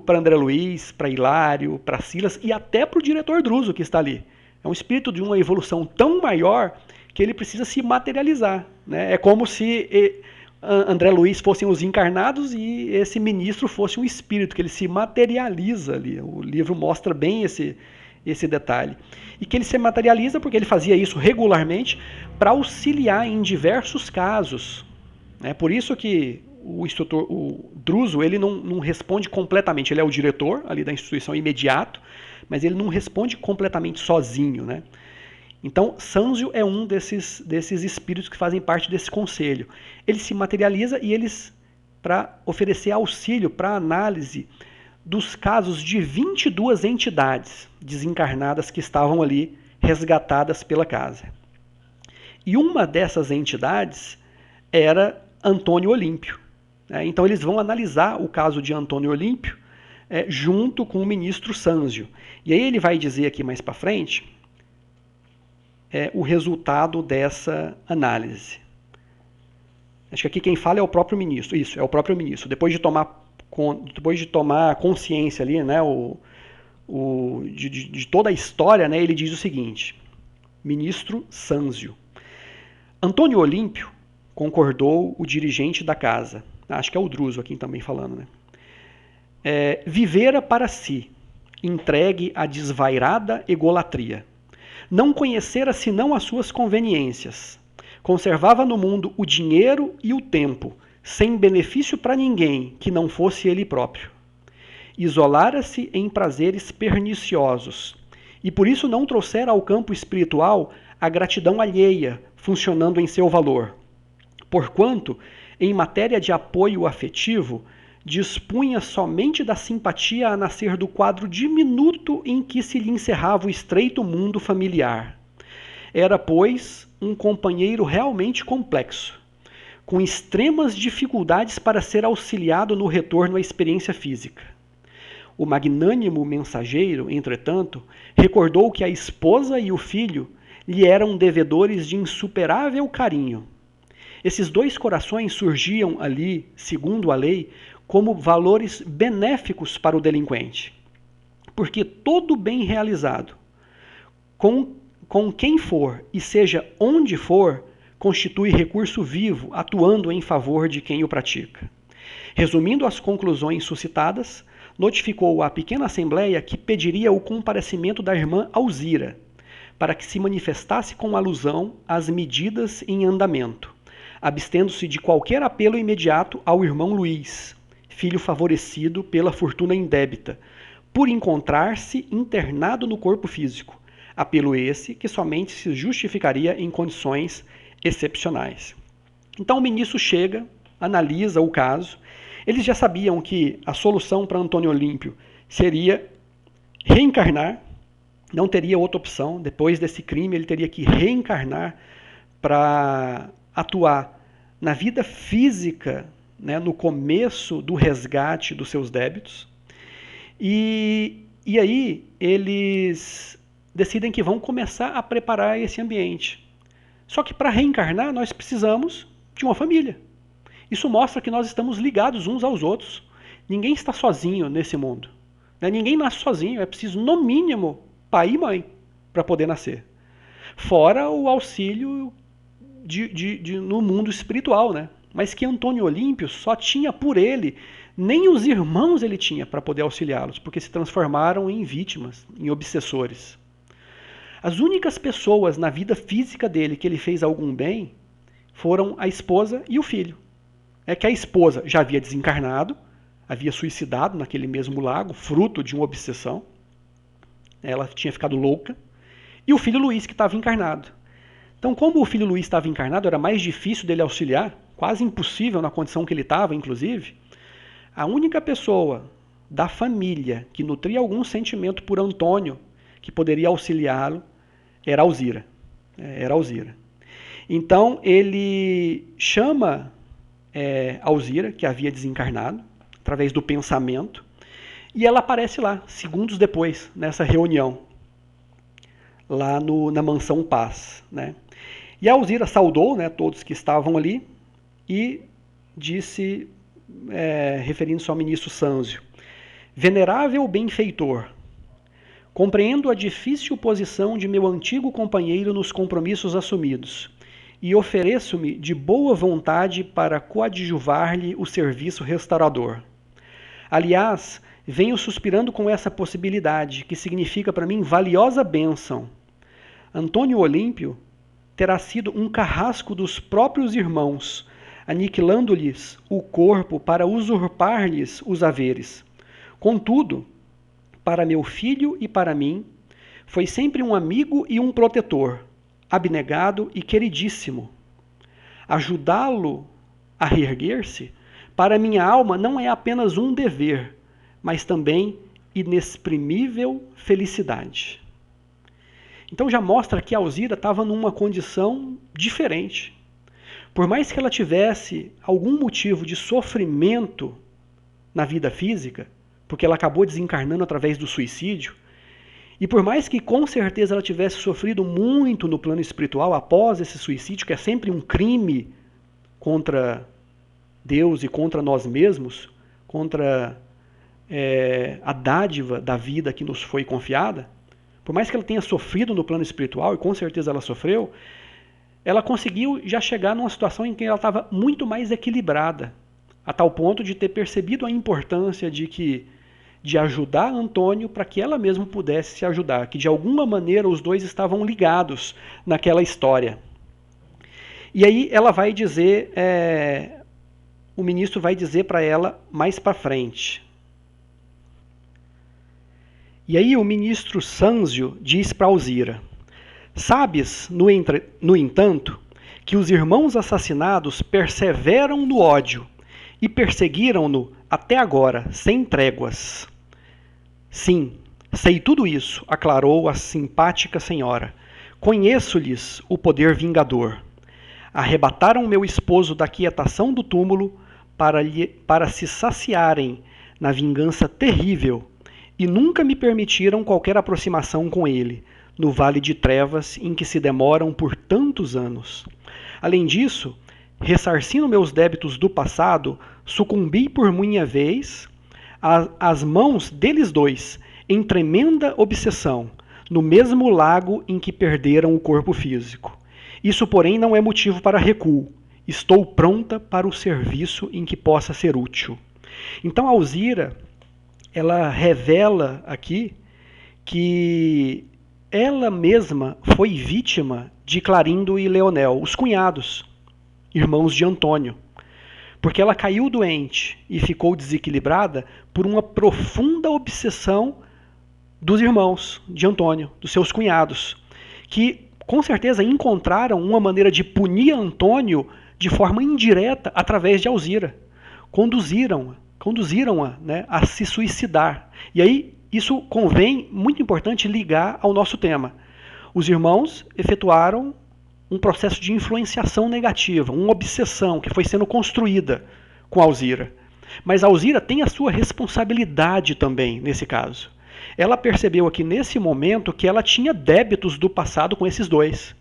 para André Luiz, para Hilário, para Silas e até para o diretor Druso que está ali. É um espírito de uma evolução tão maior que ele precisa se materializar. Né? É como se André Luiz fossem os encarnados e esse ministro fosse um espírito, que ele se materializa ali. O livro mostra bem esse detalhe. E que ele se materializa porque ele fazia isso regularmente para auxiliar em diversos casos. É por isso que o Druso, ele não responde completamente. Ele é o diretor ali da instituição imediato, mas ele não responde completamente sozinho, né? Então, Sânzio é um desses espíritos que fazem parte desse conselho. Ele se materializa e eles, para oferecer auxílio para análise dos casos de 22 entidades desencarnadas que estavam ali resgatadas pela casa. E uma dessas entidades era Antônio Olímpio. Então eles vão analisar o caso de Antônio Olímpio junto com o ministro Sânzio. E aí ele vai dizer aqui mais para frente o resultado dessa análise. Acho que aqui quem fala é o próprio ministro. Isso, é o próprio ministro. Depois de tomar consciência ali, né, de toda a história, né, ele diz o seguinte: ministro Sânzio. Antônio Olímpio, concordou o dirigente da casa. Acho que é o Druso aqui também falando, né? Vivera para si, entregue à desvairada egolatria. Não conhecera senão as suas conveniências. Conservava no mundo o dinheiro e o tempo, sem benefício para ninguém que não fosse ele próprio. Isolara-se em prazeres perniciosos, e por isso não trouxera ao campo espiritual a gratidão alheia, funcionando em seu valor. Porquanto, em matéria de apoio afetivo, dispunha somente da simpatia a nascer do quadro diminuto em que se lhe encerrava o estreito mundo familiar. Era, pois, um companheiro realmente complexo, com extremas dificuldades para ser auxiliado no retorno à experiência física. O magnânimo mensageiro, entretanto, recordou que a esposa e o filho lhe eram devedores de insuperável carinho. Esses dois corações surgiam ali, segundo a lei, como valores benéficos para o delinquente. Porque todo bem realizado, com quem for e seja onde for, constitui recurso vivo, atuando em favor de quem o pratica. Resumindo as conclusões suscitadas, notificou à pequena assembleia que pediria o comparecimento da irmã Alzira, para que se manifestasse com alusão às medidas em andamento, abstendo-se de qualquer apelo imediato ao irmão Luís, filho favorecido pela fortuna indébita, por encontrar-se internado no corpo físico, apelo esse que somente se justificaria em condições excepcionais. Então o ministro chega, analisa o caso. Eles já sabiam que a solução para Antônio Olímpio seria reencarnar, não teria outra opção. Depois desse crime, ele teria que reencarnar para atuar na vida física, né, no começo do resgate dos seus débitos. E aí eles decidem que vão começar a preparar esse ambiente. Só que para reencarnar nós precisamos de uma família. Isso mostra que nós estamos ligados uns aos outros. Ninguém está sozinho nesse mundo. Ninguém nasce sozinho, é preciso no mínimo pai e mãe para poder nascer. Fora o auxílio no mundo espiritual, né? Mas que Antônio Olímpio só tinha por ele, nem os irmãos ele tinha para poder auxiliá-los, porque se transformaram em vítimas, em obsessores. As únicas pessoas na vida física dele que ele fez algum bem foram a esposa e o filho. É que a esposa já havia desencarnado, havia suicidado naquele mesmo lago, fruto de uma obsessão. Ela tinha ficado louca. E o filho Luiz, que estava encarnado. Então, como o filho Luiz estava encarnado, era mais difícil dele auxiliar, quase impossível na condição que ele estava, inclusive. A única pessoa da família que nutria algum sentimento por Antônio, que poderia auxiliá-lo, era Alzira. Então, ele chama Alzira, que havia desencarnado, através do pensamento, e ela aparece lá, segundos depois, nessa reunião, lá na Mansão Paz. Né? E a Alzira saudou, né, todos que estavam ali e disse, referindo-se ao ministro Sânzio: venerável benfeitor, compreendo a difícil posição de meu antigo companheiro nos compromissos assumidos e ofereço-me de boa vontade para coadjuvar-lhe o serviço restaurador. Aliás, venho suspirando com essa possibilidade, que significa para mim valiosa bênção. Antônio Olímpio terá sido um carrasco dos próprios irmãos, aniquilando-lhes o corpo para usurpar-lhes os haveres. Contudo, para meu filho e para mim, foi sempre um amigo e um protetor, abnegado e queridíssimo. Ajudá-lo a reerguer-se, para minha alma não é apenas um dever, mas também inexprimível felicidade. Então já mostra que a Alzira estava numa condição diferente. Por mais que ela tivesse algum motivo de sofrimento na vida física, porque ela acabou desencarnando através do suicídio, e por mais que com certeza ela tivesse sofrido muito no plano espiritual após esse suicídio, que é sempre um crime contra Deus e contra nós mesmos, contra a dádiva da vida que nos foi confiada, por mais que ela tenha sofrido no plano espiritual, e com certeza ela sofreu, ela conseguiu já chegar numa situação em que ela estava muito mais equilibrada, a tal ponto de ter percebido a importância de ajudar Antônio para que ela mesma pudesse se ajudar, que de alguma maneira os dois estavam ligados naquela história. E aí ela vai dizer, o ministro vai dizer para ela mais para frente. E aí o ministro Sânzio diz para Alzira: sabes, no entanto, que os irmãos assassinados perseveram no ódio e perseguiram-no até agora, sem tréguas. Sim, sei tudo isso, aclarou a simpática senhora. Conheço-lhes o poder vingador. Arrebataram meu esposo da quietação do túmulo para se saciarem na vingança terrível e nunca me permitiram qualquer aproximação com ele, no vale de trevas em que se demoram por tantos anos. Além disso, ressarcindo meus débitos do passado, sucumbi por minha vez às mãos deles dois, em tremenda obsessão, no mesmo lago em que perderam o corpo físico. Isso, porém, não é motivo para recuo. Estou pronta para o serviço em que possa ser útil. Então, Alzira, ela revela aqui que ela mesma foi vítima de Clarindo e Leonel, os cunhados, irmãos de Antônio, porque ela caiu doente e ficou desequilibrada por uma profunda obsessão dos irmãos de Antônio, dos seus cunhados, que com certeza encontraram uma maneira de punir Antônio de forma indireta através de Alzira. Conduziram-a, né, a se suicidar. E aí isso convém, muito importante, ligar ao nosso tema. Os irmãos efetuaram um processo de influenciação negativa, uma obsessão que foi sendo construída com Alzira. Mas Alzira tem a sua responsabilidade também nesse caso. Ela percebeu aqui nesse momento que ela tinha débitos do passado com esses dois.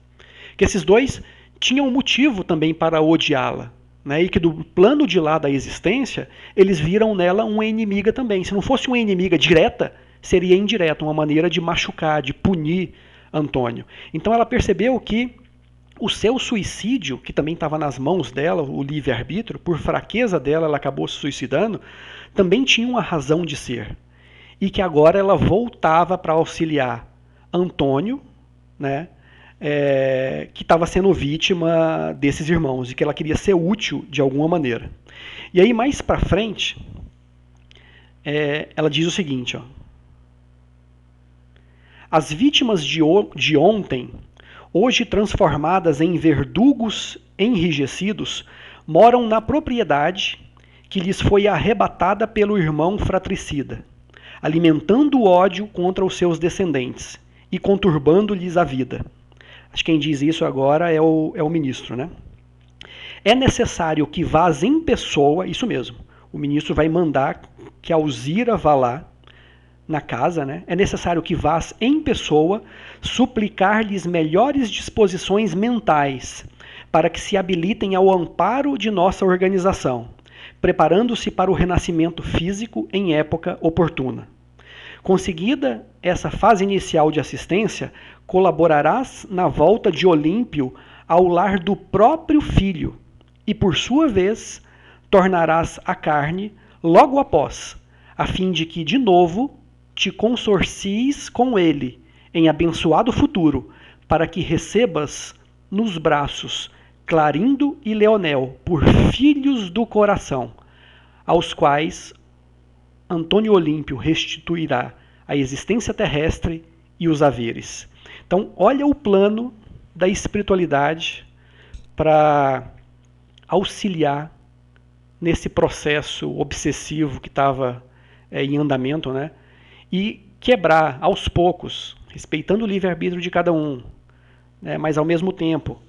Que esses dois tinham um motivo também para odiá-la. Né? E que do plano de lá da existência, eles viram nela uma inimiga também. Se não fosse uma inimiga direta, seria indireta, uma maneira de machucar, de punir Antônio. Então ela percebeu que o seu suicídio, que também estava nas mãos dela, o livre-arbítrio, por fraqueza dela, ela acabou se suicidando, também tinha uma razão de ser. E que agora ela voltava para auxiliar Antônio, né, que estava sendo vítima desses irmãos, e que ela queria ser útil de alguma maneira. E aí, mais para frente, ela diz o seguinte, ó, as vítimas de ontem, hoje transformadas em verdugos enrijecidos, moram na propriedade que lhes foi arrebatada pelo irmão fratricida, alimentando o ódio contra os seus descendentes e conturbando-lhes a vida. Acho que quem diz isso agora é o ministro, né? É necessário que vás em pessoa, isso mesmo, o ministro vai mandar que Alzira vá lá na casa, né? É necessário que vás em pessoa suplicar-lhes melhores disposições mentais para que se habilitem ao amparo de nossa organização, preparando-se para o renascimento físico em época oportuna. Conseguida essa fase inicial de assistência, colaborarás na volta de Olímpio ao lar do próprio filho e, por sua vez, tornarás a carne logo após, a fim de que, de novo, te consorcies com ele em abençoado futuro, para que recebas nos braços Clarindo e Leonel por filhos do coração, aos quais Antônio Olímpio restituirá a existência terrestre e os haveres. Então, olha o plano da espiritualidade para auxiliar nesse processo obsessivo que estava em andamento, né? E quebrar aos poucos, respeitando o livre-arbítrio de cada um, né? Mas ao mesmo tempo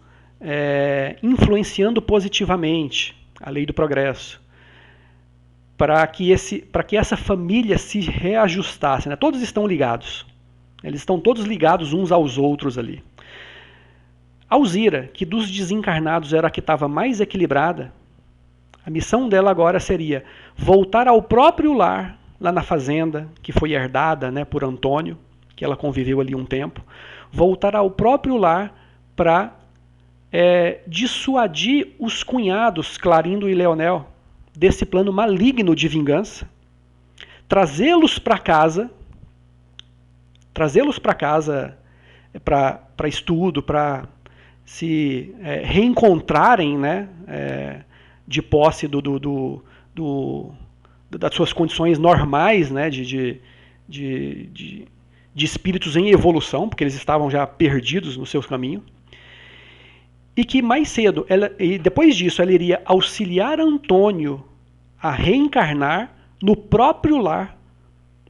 influenciando positivamente a lei do progresso, para que essa família se reajustasse. Né? Todos estão ligados. Eles estão todos ligados uns aos outros ali. Alzira, que dos desencarnados era a que estava mais equilibrada, a missão dela agora seria voltar ao próprio lar, lá na fazenda, que foi herdada, né, por Antônio, que ela conviveu ali um tempo, voltar ao próprio lar para dissuadir os cunhados Clarindo e Leonel desse plano maligno de vingança, trazê-los para casa para estudo, para se reencontrarem, né, de posse das suas condições normais, né, de espíritos em evolução, porque eles estavam já perdidos no seu caminho. E que mais cedo, e depois disso, ela iria auxiliar Antônio a reencarnar no próprio lar,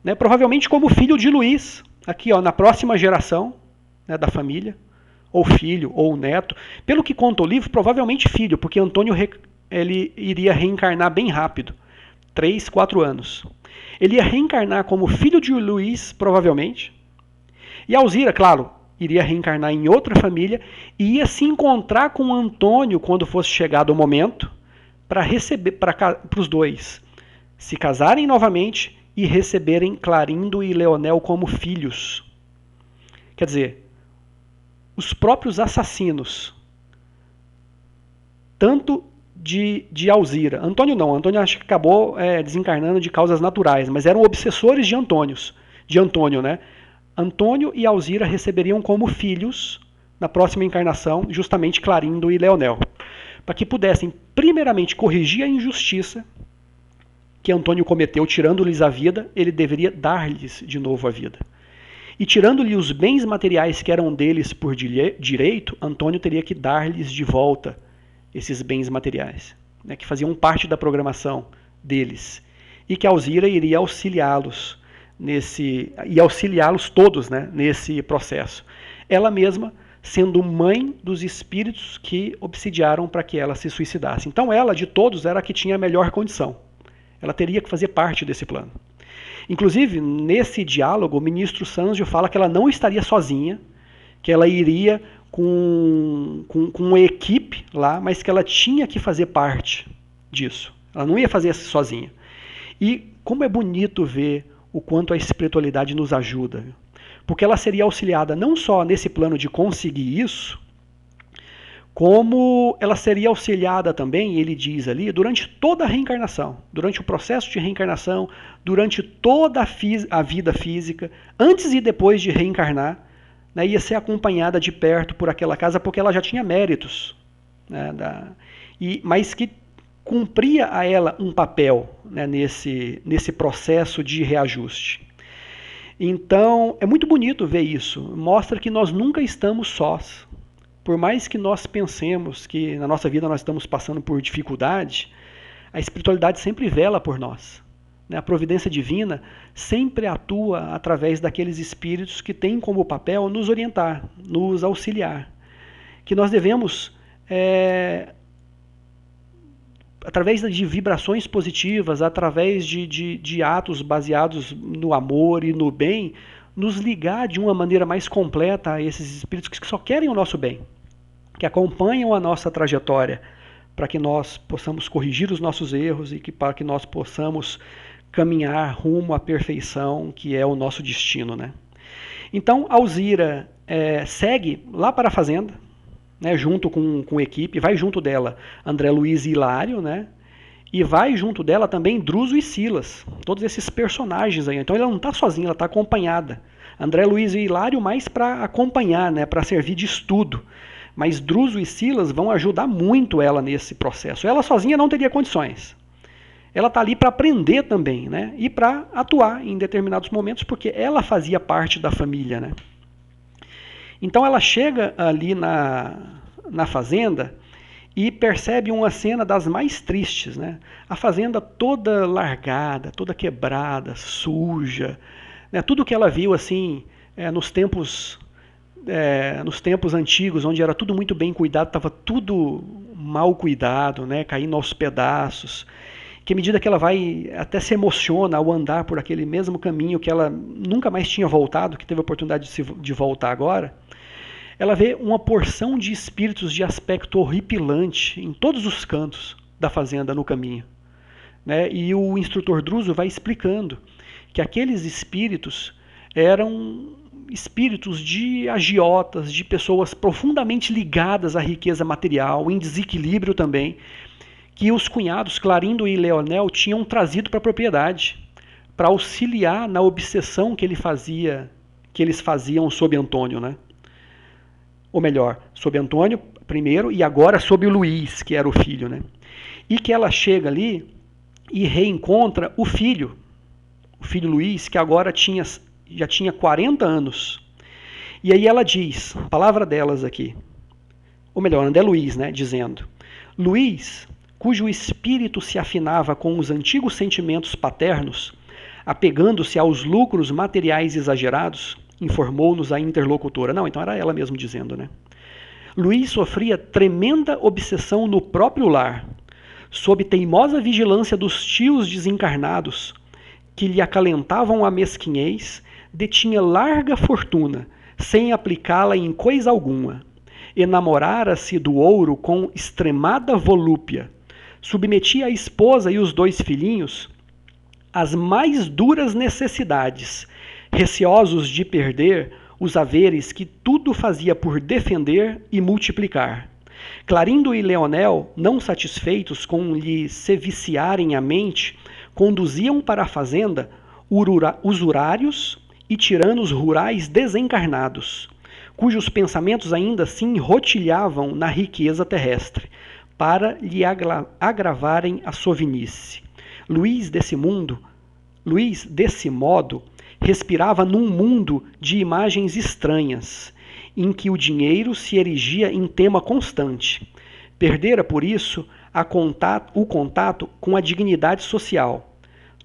né, provavelmente como filho de Luís, aqui ó, na próxima geração, né, da família, ou filho, ou neto. Pelo que conta o livro, provavelmente filho, porque Antônio ele iria reencarnar bem rápido, 3, 4 anos. Ele ia reencarnar como filho de Luís, provavelmente, e Alzira, claro, iria reencarnar em outra família e ia se encontrar com Antônio quando fosse chegado o momento para receber para os dois se casarem novamente e receberem Clarindo e Leonel como filhos. Quer dizer, os próprios assassinos, tanto de Alzira. Antônio não, Antônio acho que acabou desencarnando de causas naturais, mas eram obsessores de Antônio, né? Antônio e Alzira receberiam como filhos, na próxima encarnação, justamente Clarindo e Leonel, para que pudessem, primeiramente, corrigir a injustiça que Antônio cometeu, tirando-lhes a vida, ele deveria dar-lhes de novo a vida. E tirando-lhe os bens materiais que eram deles por direito, Antônio teria que dar-lhes de volta esses bens materiais, né, que faziam parte da programação deles, e que Alzira iria auxiliá-los e auxiliá-los todos, né, nesse processo. Ela mesma sendo mãe dos espíritos que obsidiaram para que ela se suicidasse. Então ela, de todos, era a que tinha a melhor condição. Ela teria que fazer parte desse plano. Inclusive, nesse diálogo, o ministro Sanzio fala que ela não estaria sozinha, que ela iria com uma equipe lá, mas que ela tinha que fazer parte disso. Ela não ia fazer isso sozinha. E como é bonito ver o quanto a espiritualidade nos ajuda. Porque ela seria auxiliada não só nesse plano de conseguir isso, como ela seria auxiliada também, ele diz ali, durante toda a reencarnação, durante o processo de reencarnação, durante toda a vida física, antes e depois de reencarnar, né, ia ser acompanhada de perto por aquela casa, porque ela já tinha méritos, né, mas que cumpria a ela um papel, né, nesse processo de reajuste. Então, é muito bonito ver isso. Mostra que nós nunca estamos sós. Por mais que nós pensemos que na nossa vida nós estamos passando por dificuldade, a espiritualidade sempre vela por nós. A providência divina sempre atua através daqueles espíritos que têm como papel nos orientar, nos auxiliar. Que nós devemos, através de vibrações positivas, através de atos baseados no amor e no bem, nos ligar de uma maneira mais completa a esses espíritos que só querem o nosso bem, que acompanham a nossa trajetória, para que nós possamos corrigir os nossos erros e para que nós possamos caminhar rumo à perfeição, que é o nosso destino, né? Então, Alzira segue lá para a fazenda, né, junto com a equipe, vai junto dela André Luiz e Hilário, né, e vai junto dela também Druso e Silas, todos esses personagens aí. Então ela não está sozinha, ela está acompanhada. André Luiz e Hilário mais para acompanhar, né, para servir de estudo. Mas Druso e Silas vão ajudar muito ela nesse processo. Ela sozinha não teria condições. Ela está ali para aprender também, né, e para atuar em determinados momentos, porque ela fazia parte da família, né. Então ela chega ali na fazenda e percebe uma cena das mais tristes, né? A fazenda toda largada, toda quebrada, suja, né? Tudo que ela viu assim nos tempos antigos, onde era tudo muito bem cuidado, estava tudo mal cuidado, né? Caindo aos pedaços. Que à medida que ela vai, até se emociona ao andar por aquele mesmo caminho que ela nunca mais tinha voltado, que teve a oportunidade de voltar agora, ela vê uma porção de espíritos de aspecto horripilante em todos os cantos da fazenda no caminho, né? E o instrutor Druso vai explicando que aqueles espíritos eram espíritos de agiotas, de pessoas profundamente ligadas à riqueza material, em desequilíbrio também, que os cunhados Clarindo e Leonel tinham trazido para a propriedade, para auxiliar na obsessão que eles faziam sobre Antônio, né? Ou melhor, sobre Antônio primeiro e agora sobre o Luiz, que era o filho, né? E que ela chega ali e reencontra o filho Luiz, que agora já tinha 40 anos. E aí ela diz, palavra delas aqui, ou melhor, André Luiz, né, dizendo: Luiz, cujo espírito se afinava com os antigos sentimentos paternos, apegando-se aos lucros materiais exagerados, informou-nos a interlocutora. Não, então era ela mesmo dizendo, né? Luiz sofria tremenda obsessão no próprio lar, sob teimosa vigilância dos tios desencarnados, que lhe acalentavam a mesquinhez, detinha larga fortuna, sem aplicá-la em coisa alguma. Enamorara-se do ouro com extremada volúpia, submetia a esposa e os 2 filhinhos às mais duras necessidades, receosos de perder os haveres que tudo fazia por defender e multiplicar. Clarindo e Leonel, não satisfeitos com lhe se viciarem a mente, conduziam para a fazenda usurários e tiranos rurais desencarnados, cujos pensamentos ainda assim rotilhavam na riqueza terrestre, para lhe agravarem a sovinice. Luiz, desse modo, respirava num mundo de imagens estranhas, em que o dinheiro se erigia em tema constante. Perdera, por isso, o contato com a dignidade social.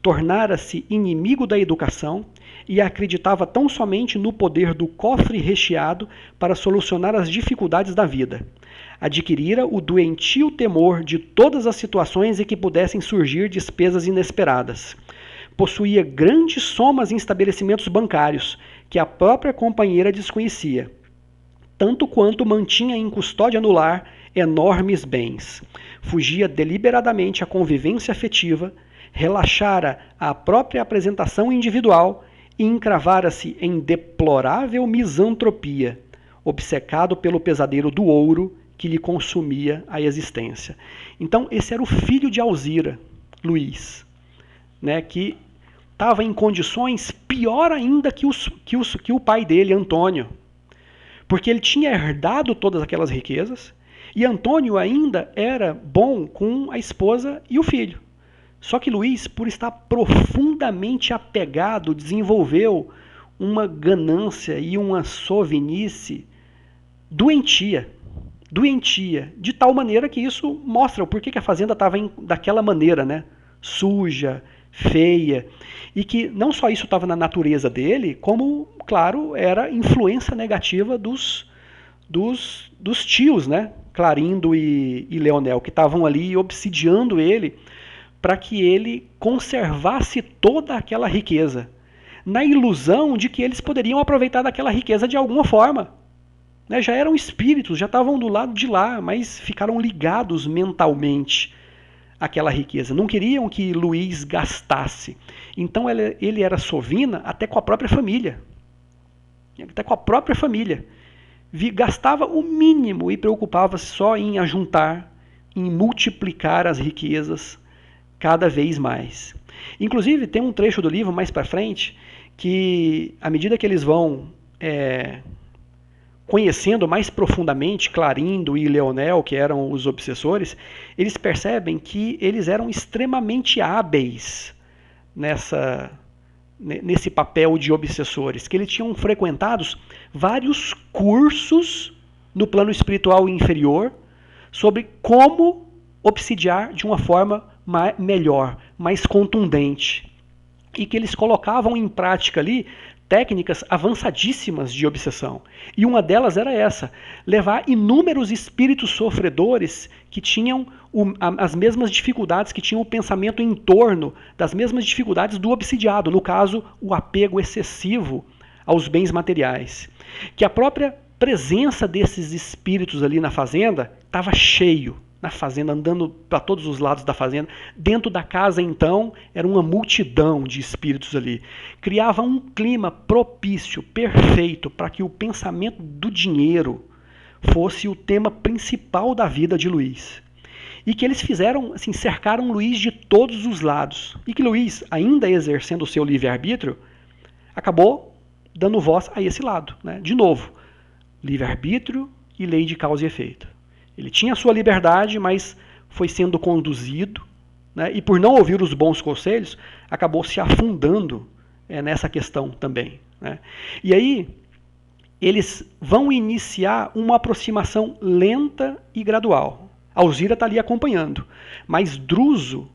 tornara-se inimigo da educação e acreditava tão somente no poder do cofre recheado para solucionar as dificuldades da vida. Adquirira o doentio temor de todas as situações em que pudessem surgir despesas inesperadas. Possuía grandes somas em estabelecimentos bancários, que a própria companheira desconhecia, tanto quanto mantinha em custódia no lar enormes bens. Fugia deliberadamente à convivência afetiva, relaxara a própria apresentação individual e encravara-se em deplorável misantropia, obcecado pelo pesadelo do ouro que lhe consumia a existência. Então, esse era o filho de Alzira, Luís, né, que estava em condições pior ainda que o pai dele, Antônio, porque ele tinha herdado todas aquelas riquezas e Antônio ainda era bom com a esposa e o filho. Só que Luís, por estar profundamente apegado, desenvolveu uma ganância e uma sovinice doentia, de tal maneira que isso mostra o porquê que a fazenda estava daquela maneira, né? Suja, feia, e que não só isso estava na natureza dele, como, claro, era influência negativa dos tios, né? Clarindo e Leonel, que estavam ali obsidiando ele para que ele conservasse toda aquela riqueza, na ilusão de que eles poderiam aproveitar daquela riqueza de alguma forma. Né? Já eram espíritos, já estavam do lado de lá, mas ficaram ligados mentalmente àquela riqueza. Não queriam que Luís gastasse. Então ele era sovina até com a própria família. Até com a própria família. Gastava o mínimo e preocupava-se só em ajuntar, em multiplicar as riquezas cada vez mais. Inclusive, tem um trecho do livro mais para frente que, à medida que eles vão conhecendo mais profundamente Clarindo e Leonel, que eram os obsessores, eles percebem que eles eram extremamente hábeis nesse papel de obsessores, que eles tinham frequentado vários cursos no plano espiritual inferior sobre como obsidiar de uma forma melhor, mais contundente, e que eles colocavam em prática ali técnicas avançadíssimas de obsessão. E uma delas era essa, levar inúmeros espíritos sofredores que tinham as mesmas dificuldades, que tinham o pensamento em torno das mesmas dificuldades do obsidiado, no caso, o apego excessivo aos bens materiais. Que a própria presença desses espíritos ali na fazenda estava cheio, na fazenda, andando para todos os lados da fazenda. Dentro da casa, então, era uma multidão de espíritos ali. Criava um clima propício, perfeito, para que o pensamento do dinheiro fosse o tema principal da vida de Luís. E que eles fizeram, assim, cercaram Luís de todos os lados. E que Luís, ainda exercendo o seu livre-arbítrio, acabou dando voz a esse lado, né? De novo, livre-arbítrio e lei de causa e efeito. Ele tinha a sua liberdade, mas foi sendo conduzido, né, e por não ouvir os bons conselhos, acabou se afundando nessa questão também. Né. E aí, eles vão iniciar uma aproximação lenta e gradual. Alzira está ali acompanhando, mas Druso,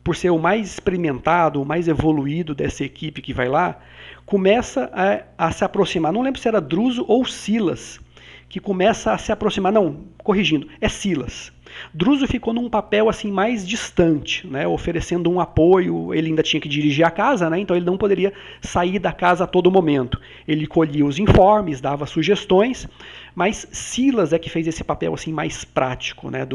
por ser o mais experimentado, o mais evoluído dessa equipe que vai lá, começa a se aproximar. Não lembro se era Druso ou Silas, que começa a se aproximar, não, corrigindo, é Silas. Druso ficou num papel assim mais distante, né, oferecendo um apoio. Ele ainda tinha que dirigir a casa, né, então ele não poderia sair da casa a todo momento. Ele colhia os informes, dava sugestões, mas Silas é que fez esse papel assim mais prático, né,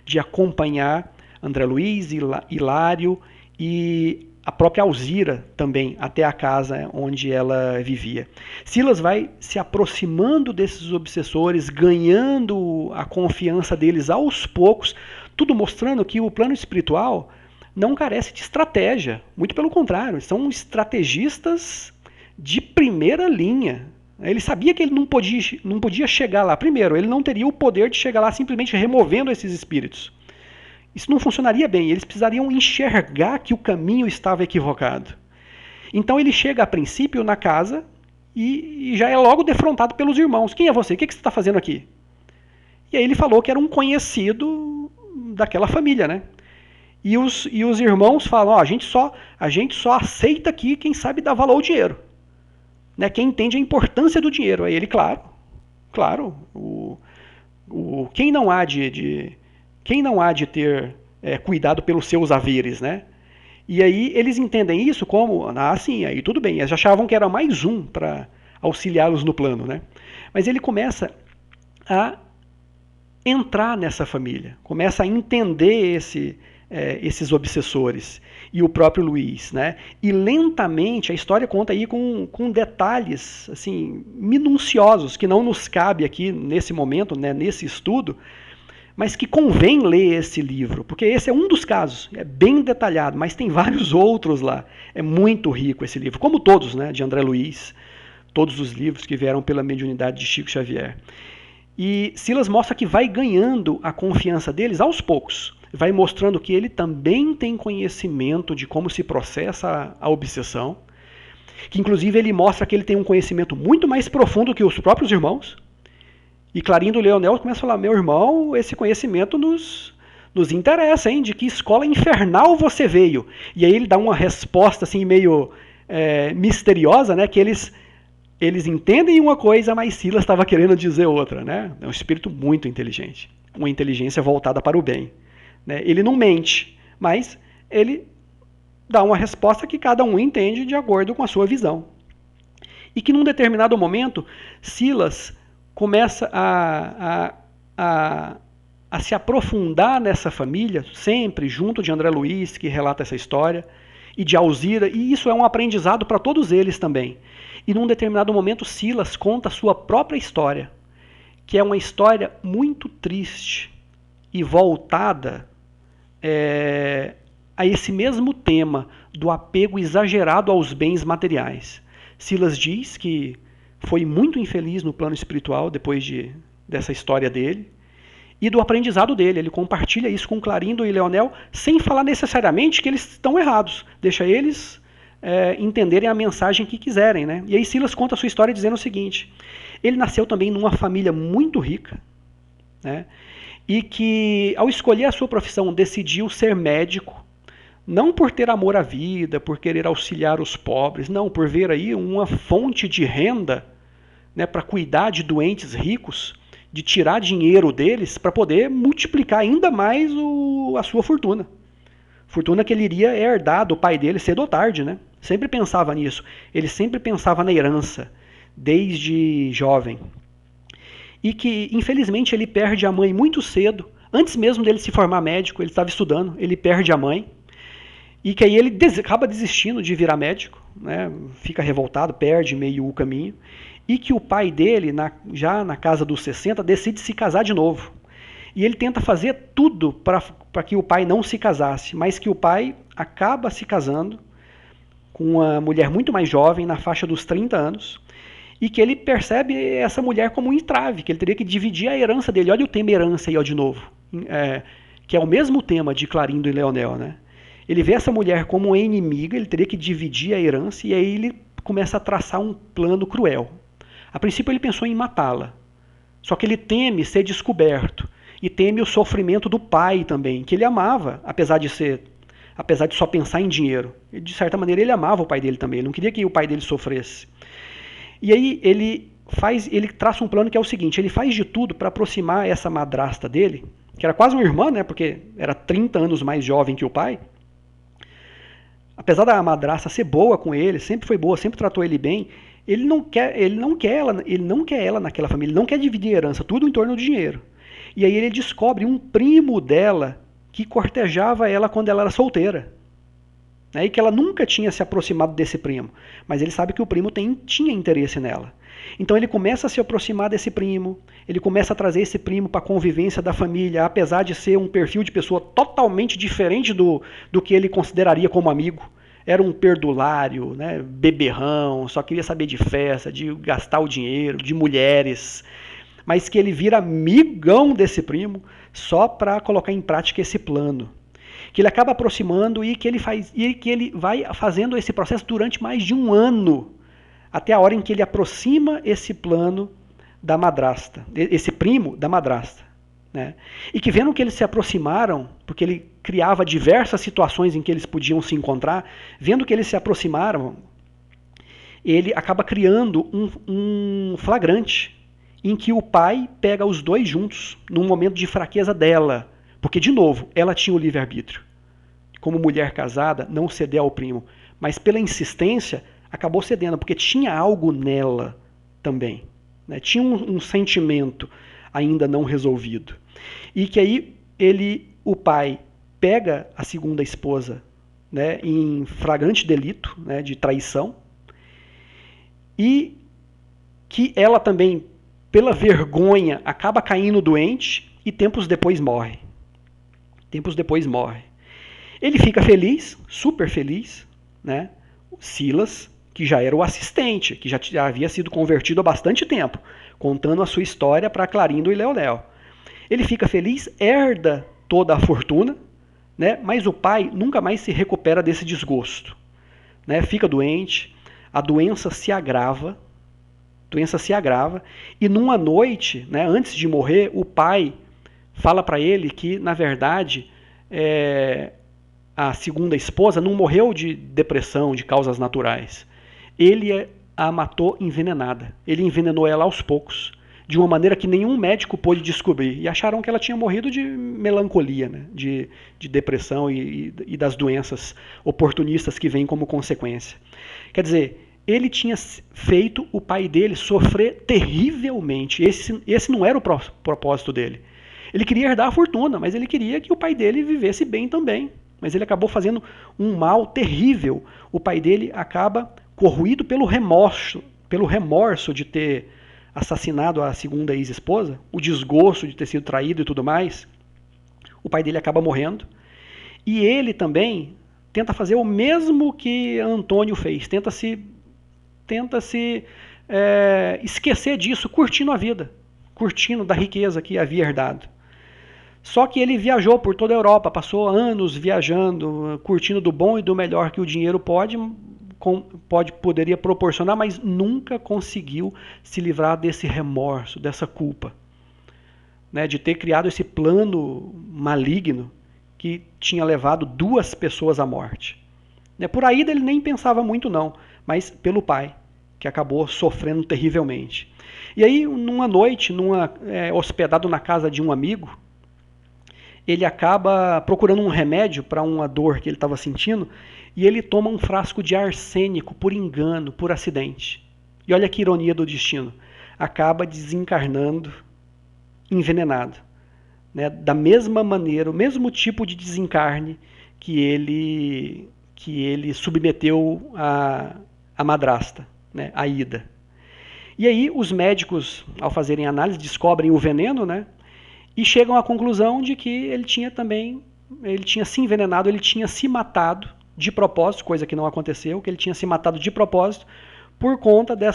de acompanhar André Luiz, Hilário e a própria Alzira também, até a casa onde ela vivia. Silas vai se aproximando desses obsessores, ganhando a confiança deles aos poucos, tudo mostrando que o plano espiritual não carece de estratégia. Muito pelo contrário, são estrategistas de primeira linha. Ele sabia que ele não podia chegar lá. Primeiro, ele não teria o poder de chegar lá simplesmente removendo esses espíritos. Isso não funcionaria bem, eles precisariam enxergar que o caminho estava equivocado. Então ele chega a princípio na casa e já é logo defrontado pelos irmãos. Quem é você? O que você está fazendo aqui? E aí ele falou que era um conhecido daquela família, né? E os irmãos falam, ó, a gente só aceita aqui quem sabe dar valor ao dinheiro. Né? Quem entende a importância do dinheiro. Aí ele, claro, quem não há de ter cuidado pelos seus haveres, né? E aí eles entendem isso como, sim, aí tudo bem. Eles achavam que era mais um para auxiliá-los no plano, né? Mas ele começa a entrar nessa família, começa a entender esses obsessores e o próprio Luiz, né? E lentamente a história conta aí com detalhes assim minuciosos que não nos cabe aqui nesse momento, né, nesse estudo, mas que convém ler esse livro, porque esse é um dos casos, é bem detalhado, mas tem vários outros lá. É muito rico esse livro, como todos, né, de André Luiz, todos os livros que vieram pela mediunidade de Chico Xavier. E Silas mostra que vai ganhando a confiança deles aos poucos. Vai mostrando que ele também tem conhecimento de como se processa a obsessão, que inclusive ele mostra que ele tem um conhecimento muito mais profundo que os próprios irmãos. E Clarindo Leonel começa a falar, meu irmão, esse conhecimento nos interessa, hein? De que escola infernal você veio? E aí ele dá uma resposta assim meio misteriosa, né? Que eles entendem uma coisa, mas Silas estava querendo dizer outra, né? É um espírito muito inteligente, uma inteligência voltada para o bem. Né? Ele não mente, mas ele dá uma resposta que cada um entende de acordo com a sua visão. E que num determinado momento, Silas começa a se aprofundar nessa família, sempre junto de André Luiz, que relata essa história, e de Alzira, e isso é um aprendizado para todos eles também. E num determinado momento, Silas conta a sua própria história, que é uma história muito triste e voltada a esse mesmo tema do apego exagerado aos bens materiais. Silas diz que foi muito infeliz no plano espiritual depois dessa história dele e do aprendizado dele. Ele compartilha isso com Clarindo e Leonel sem falar necessariamente que eles estão errados. Deixa eles entenderem a mensagem que quiserem. Né? E aí Silas conta a sua história dizendo o seguinte: ele nasceu também numa família muito rica, né? E que ao escolher a sua profissão decidiu ser médico, não por ter amor à vida, por querer auxiliar os pobres, não, por ver aí uma fonte de renda, né, para cuidar de doentes ricos, de tirar dinheiro deles para poder multiplicar ainda mais a sua fortuna. Fortuna que ele iria herdar do pai dele cedo ou tarde, né? Sempre pensava nisso. Ele sempre pensava na herança, desde jovem. E que, infelizmente, ele perde a mãe muito cedo. Antes mesmo dele se formar médico, ele estava estudando, ele perde a mãe. E que aí ele acaba desistindo de virar médico, né? Fica revoltado, perde meio o caminho. E que o pai dele, já na casa dos 60, decide se casar de novo. E ele tenta fazer tudo para que o pai não se casasse, mas que o pai acaba se casando com uma mulher muito mais jovem, na faixa dos 30 anos, e que ele percebe essa mulher como um entrave, que ele teria que dividir a herança dele. Olha o tema herança aí, ó, de novo, que é o mesmo tema de Clarindo e Leonel, né? Ele vê essa mulher como uma inimiga, ele teria que dividir a herança, e aí ele começa a traçar um plano cruel. A princípio ele pensou em matá-la, só que ele teme ser descoberto, e teme o sofrimento do pai também, que ele amava, apesar de só pensar em dinheiro. De certa maneira ele amava o pai dele também, ele não queria que o pai dele sofresse. E aí ele traça um plano que é o seguinte: ele faz de tudo para aproximar essa madrasta dele, que era quase uma irmã, né, porque era 30 anos mais jovem que o pai. Apesar da madrasta ser boa com ele, sempre foi boa, sempre tratou ele bem, ele não quer ela naquela família, ele não quer dividir a herança, tudo em torno do dinheiro. E aí ele descobre um primo dela que cortejava ela quando ela era solteira. E que ela nunca tinha se aproximado desse primo. Mas ele sabe que o primo tinha interesse nela. Então ele começa a se aproximar desse primo, ele começa a trazer esse primo para a convivência da família, apesar de ser um perfil de pessoa totalmente diferente do que ele consideraria como amigo. Era um perdulário, né, beberrão, só queria saber de festa, de gastar o dinheiro, de mulheres. Mas que ele vira amigão desse primo só para colocar em prática esse plano. Que ele acaba aproximando e que ele vai fazendo esse processo durante mais de um ano, até a hora em que ele aproxima esse plano da madrasta, esse primo da madrasta. Né? E que vendo que eles se aproximaram, porque ele criava diversas situações em que eles podiam se encontrar, vendo que eles se aproximaram, ele acaba criando um flagrante em que o pai pega os dois juntos num momento de fraqueza dela, porque, de novo, ela tinha o livre-arbítrio. Como mulher casada, não ceder ao primo, mas pela insistência, acabou cedendo, porque tinha algo nela também, né? Tinha um sentimento ainda não resolvido. E que aí o pai pega a segunda esposa, né, em flagrante delito, né, de traição, e que ela também, pela vergonha, acaba caindo doente e tempos depois morre. Ele fica feliz, super feliz, né? Silas, que já era o assistente, que já havia sido convertido há bastante tempo, contando a sua história para Clarindo e Leonel. Ele fica feliz, herda toda a fortuna, né? Mas o pai nunca mais se recupera desse desgosto, né? Fica doente, a doença se agrava, e numa noite, né, antes de morrer, o pai fala para ele que, na verdade, a segunda esposa não morreu de depressão, de causas naturais. Ele a matou envenenada. Ele envenenou ela aos poucos, de uma maneira que nenhum médico pôde descobrir. E acharam que ela tinha morrido de melancolia, né? de depressão e das doenças oportunistas que vêm como consequência. Quer dizer, ele tinha feito o pai dele sofrer terrivelmente. Esse não era o propósito dele. Ele queria herdar a fortuna, mas ele queria que o pai dele vivesse bem também. Mas ele acabou fazendo um mal terrível. O pai dele acaba corroído pelo remorso de ter assassinado a segunda ex-esposa, o desgosto de ter sido traído e tudo mais. O pai dele acaba morrendo. E ele também tenta fazer o mesmo que Antônio fez. Tenta se esquecer disso, curtindo a vida, curtindo da riqueza que havia herdado. Só que ele viajou por toda a Europa, passou anos viajando, curtindo do bom e do melhor que o dinheiro poderia proporcionar, mas nunca conseguiu se livrar desse remorso, dessa culpa, né, de ter criado esse plano maligno que tinha levado 2 pessoas à morte. Por aí ele nem pensava muito não, mas pelo pai, que acabou sofrendo terrivelmente. E aí, numa noite, hospedado na casa de um amigo, ele acaba procurando um remédio para uma dor que ele estava sentindo, e ele toma um frasco de arsênico por engano, por acidente. E olha que ironia do destino. Acaba desencarnando envenenado, né? Da mesma maneira, o mesmo tipo de desencarne que ele submeteu a madrasta, né? A Ida. E aí os médicos, ao fazerem análise, descobrem o veneno, né? E chegam à conclusão de que ele tinha se envenenado, ele tinha se matado de propósito, coisa que não aconteceu, que ele tinha se matado de propósito por conta do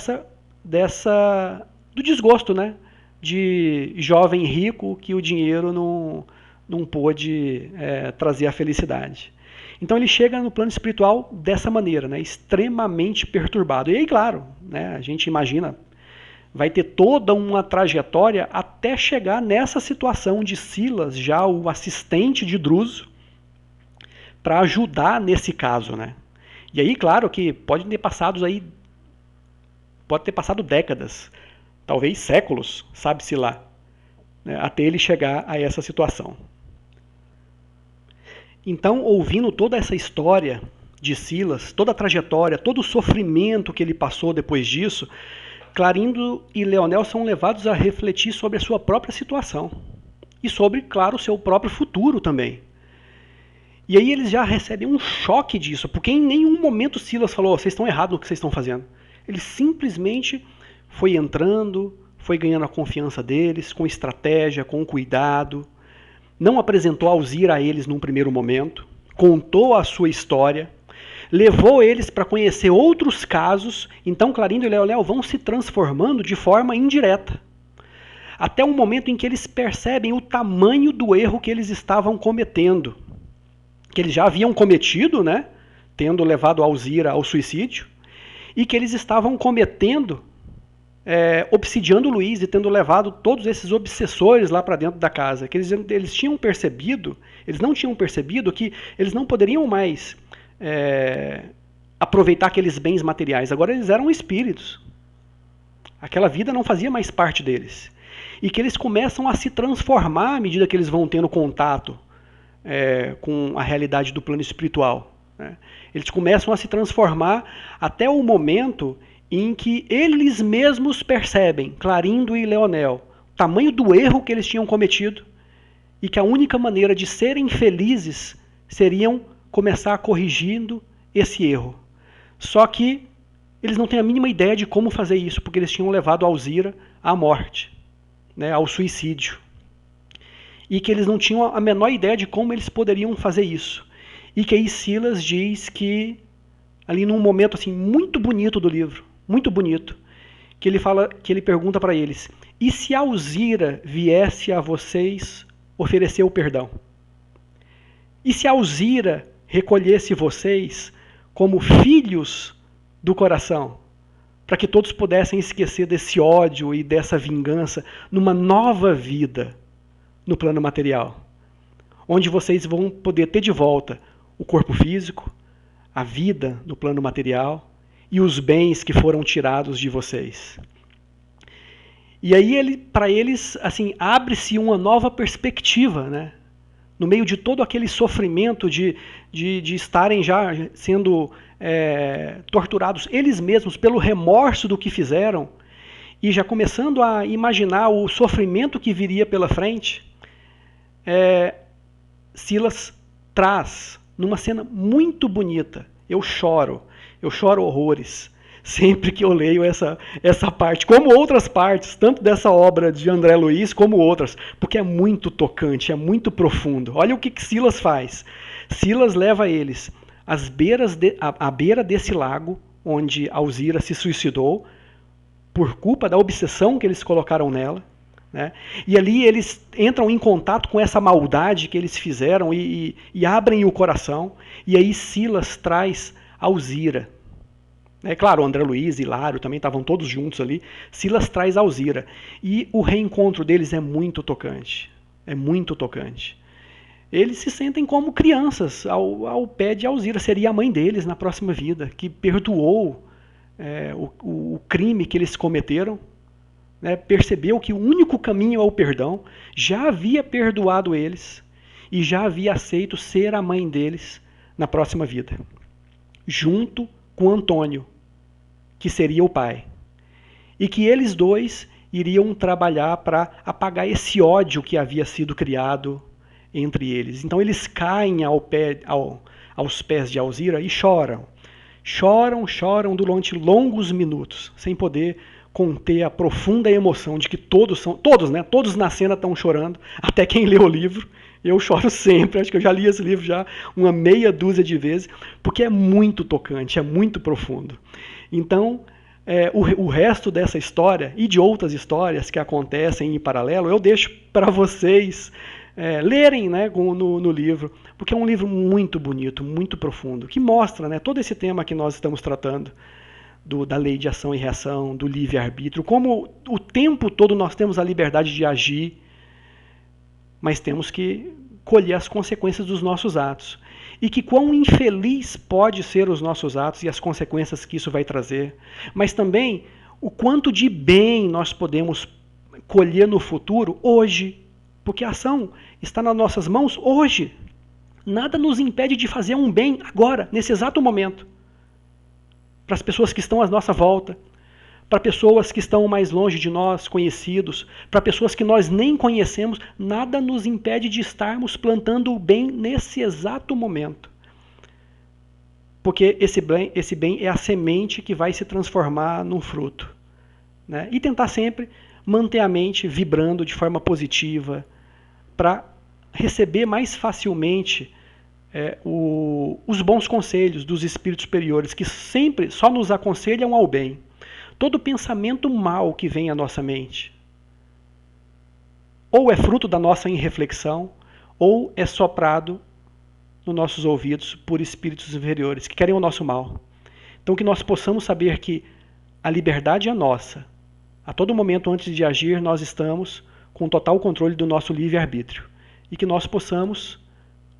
desgosto, né? De jovem rico que o dinheiro não pôde trazer a felicidade. Então ele chega no plano espiritual dessa maneira, né? Extremamente perturbado. E aí, claro, né? A gente imagina, vai ter toda uma trajetória até chegar nessa situação de Silas, já o assistente de Druso, para ajudar nesse caso, né? E aí, claro que pode ter passado décadas, talvez séculos, sabe-se lá, né, até ele chegar a essa situação. Então, ouvindo toda essa história de Silas, toda a trajetória, todo o sofrimento que ele passou depois disso, Clarindo e Leonel são levados a refletir sobre a sua própria situação e sobre, claro, o seu próprio futuro também. E aí eles já recebem um choque disso, porque em nenhum momento Silas falou: vocês estão errados no que vocês estão fazendo. Ele simplesmente foi entrando, foi ganhando a confiança deles, com estratégia, com cuidado, não apresentou Alzira a eles num primeiro momento, contou a sua história, levou eles para conhecer outros casos. Então Clarindo e Leonel vão se transformando de forma indireta, até um momento em que eles percebem o tamanho do erro que eles estavam cometendo, que eles já haviam cometido, né, tendo levado Alzira ao suicídio, e que eles estavam cometendo obsidiando o Luiz e tendo levado todos esses obsessores lá para dentro da casa. Que eles tinham percebido, eles não tinham percebido que eles não poderiam mais aproveitar aqueles bens materiais. Agora eles eram espíritos. Aquela vida não fazia mais parte deles. E que eles começam a se transformar à medida que eles vão tendo contato com a realidade do plano espiritual. Né? Eles começam a se transformar até o momento em que eles mesmos percebem, Clarindo e Leonel, o tamanho do erro que eles tinham cometido e que a única maneira de serem felizes seriam começar corrigindo esse erro. Só que eles não têm a mínima ideia de como fazer isso, porque eles tinham levado a Alzira à morte, né, ao suicídio. E que eles não tinham a menor ideia de como eles poderiam fazer isso. E que aí Silas diz que, ali num momento assim muito bonito do livro, muito bonito, que ele pergunta para eles: e se Alzira viesse a vocês oferecer o perdão? E se Alzira recolhesse vocês como filhos do coração, para que todos pudessem esquecer desse ódio e dessa vingança numa nova vida no plano material, onde vocês vão poder ter de volta o corpo físico, a vida no plano material e os bens que foram tirados de vocês. E aí, para eles, assim, abre-se uma nova perspectiva, né? No meio de todo aquele sofrimento de estarem já sendo torturados eles mesmos pelo remorso do que fizeram e já começando a imaginar o sofrimento que viria pela frente, Silas traz, numa cena muito bonita, eu choro horrores sempre que eu leio essa parte, como outras partes, tanto dessa obra de André Luiz como outras, porque é muito tocante, é muito profundo. Olha o que Silas faz. Silas leva eles à beira desse lago, onde Alzira se suicidou, por culpa da obsessão que eles colocaram nela. Né? E ali eles entram em contato com essa maldade que eles fizeram e abrem o coração. E aí Silas traz Alzira. Claro, o André Luiz e Hilário também estavam todos juntos ali. Silas traz Alzira. E o reencontro deles é muito tocante. É muito tocante. Eles se sentem como crianças ao pé de Alzira. Seria a mãe deles na próxima vida, que perdoou o crime que eles cometeram. Percebeu que o único caminho é o perdão. Já havia perdoado eles e já havia aceito ser a mãe deles na próxima vida. Junto com Antônio, que seria o pai. E que eles dois iriam trabalhar para apagar esse ódio que havia sido criado entre eles. Então eles caem aos pés de Alzira e choram. Choram durante longos minutos, sem poder conter a profunda emoção de que todos na cena estão chorando, até quem lê o livro. Eu choro sempre, acho que eu já li esse livro já uma meia dúzia de vezes, porque é muito tocante, é muito profundo. Então, o resto dessa história e de outras histórias que acontecem em paralelo, eu deixo para vocês lerem, né, no livro, porque é um livro muito bonito, muito profundo, que mostra, né, todo esse tema que nós estamos tratando, da lei de ação e reação, do livre-arbítrio, como o tempo todo nós temos a liberdade de agir, mas temos que colher as consequências dos nossos atos. E que quão infeliz pode ser os nossos atos e as consequências que isso vai trazer. Mas também o quanto de bem nós podemos colher no futuro, hoje. Porque a ação está nas nossas mãos hoje. Nada nos impede de fazer um bem agora, nesse exato momento. Para as pessoas que estão à nossa volta, para pessoas que estão mais longe de nós, conhecidos, para pessoas que nós nem conhecemos, nada nos impede de estarmos plantando o bem nesse exato momento. Porque esse bem é a semente que vai se transformar num fruto. Né? E tentar sempre manter a mente vibrando de forma positiva, para receber mais facilmente os bons conselhos dos espíritos superiores, que sempre só nos aconselham ao bem. Todo pensamento mau que vem à nossa mente, ou é fruto da nossa irreflexão, ou é soprado nos nossos ouvidos por espíritos inferiores, que querem o nosso mal. Então que nós possamos saber que a liberdade é nossa, A todo momento antes de agir, nós estamos com total controle do nosso livre-arbítrio. E que nós possamos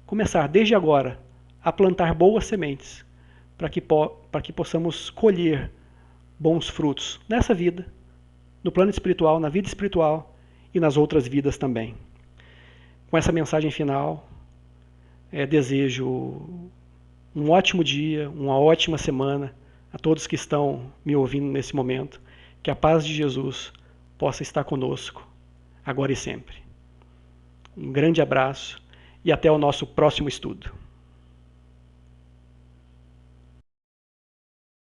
começar desde agora a plantar boas sementes para que possamos colher bons frutos nessa vida, no plano espiritual, na vida espiritual e nas outras vidas também. Com essa mensagem final, desejo um ótimo dia, uma ótima semana a todos que estão me ouvindo nesse momento. Que a paz de Jesus possa estar conosco, agora e sempre. Um grande abraço e até o nosso próximo estudo.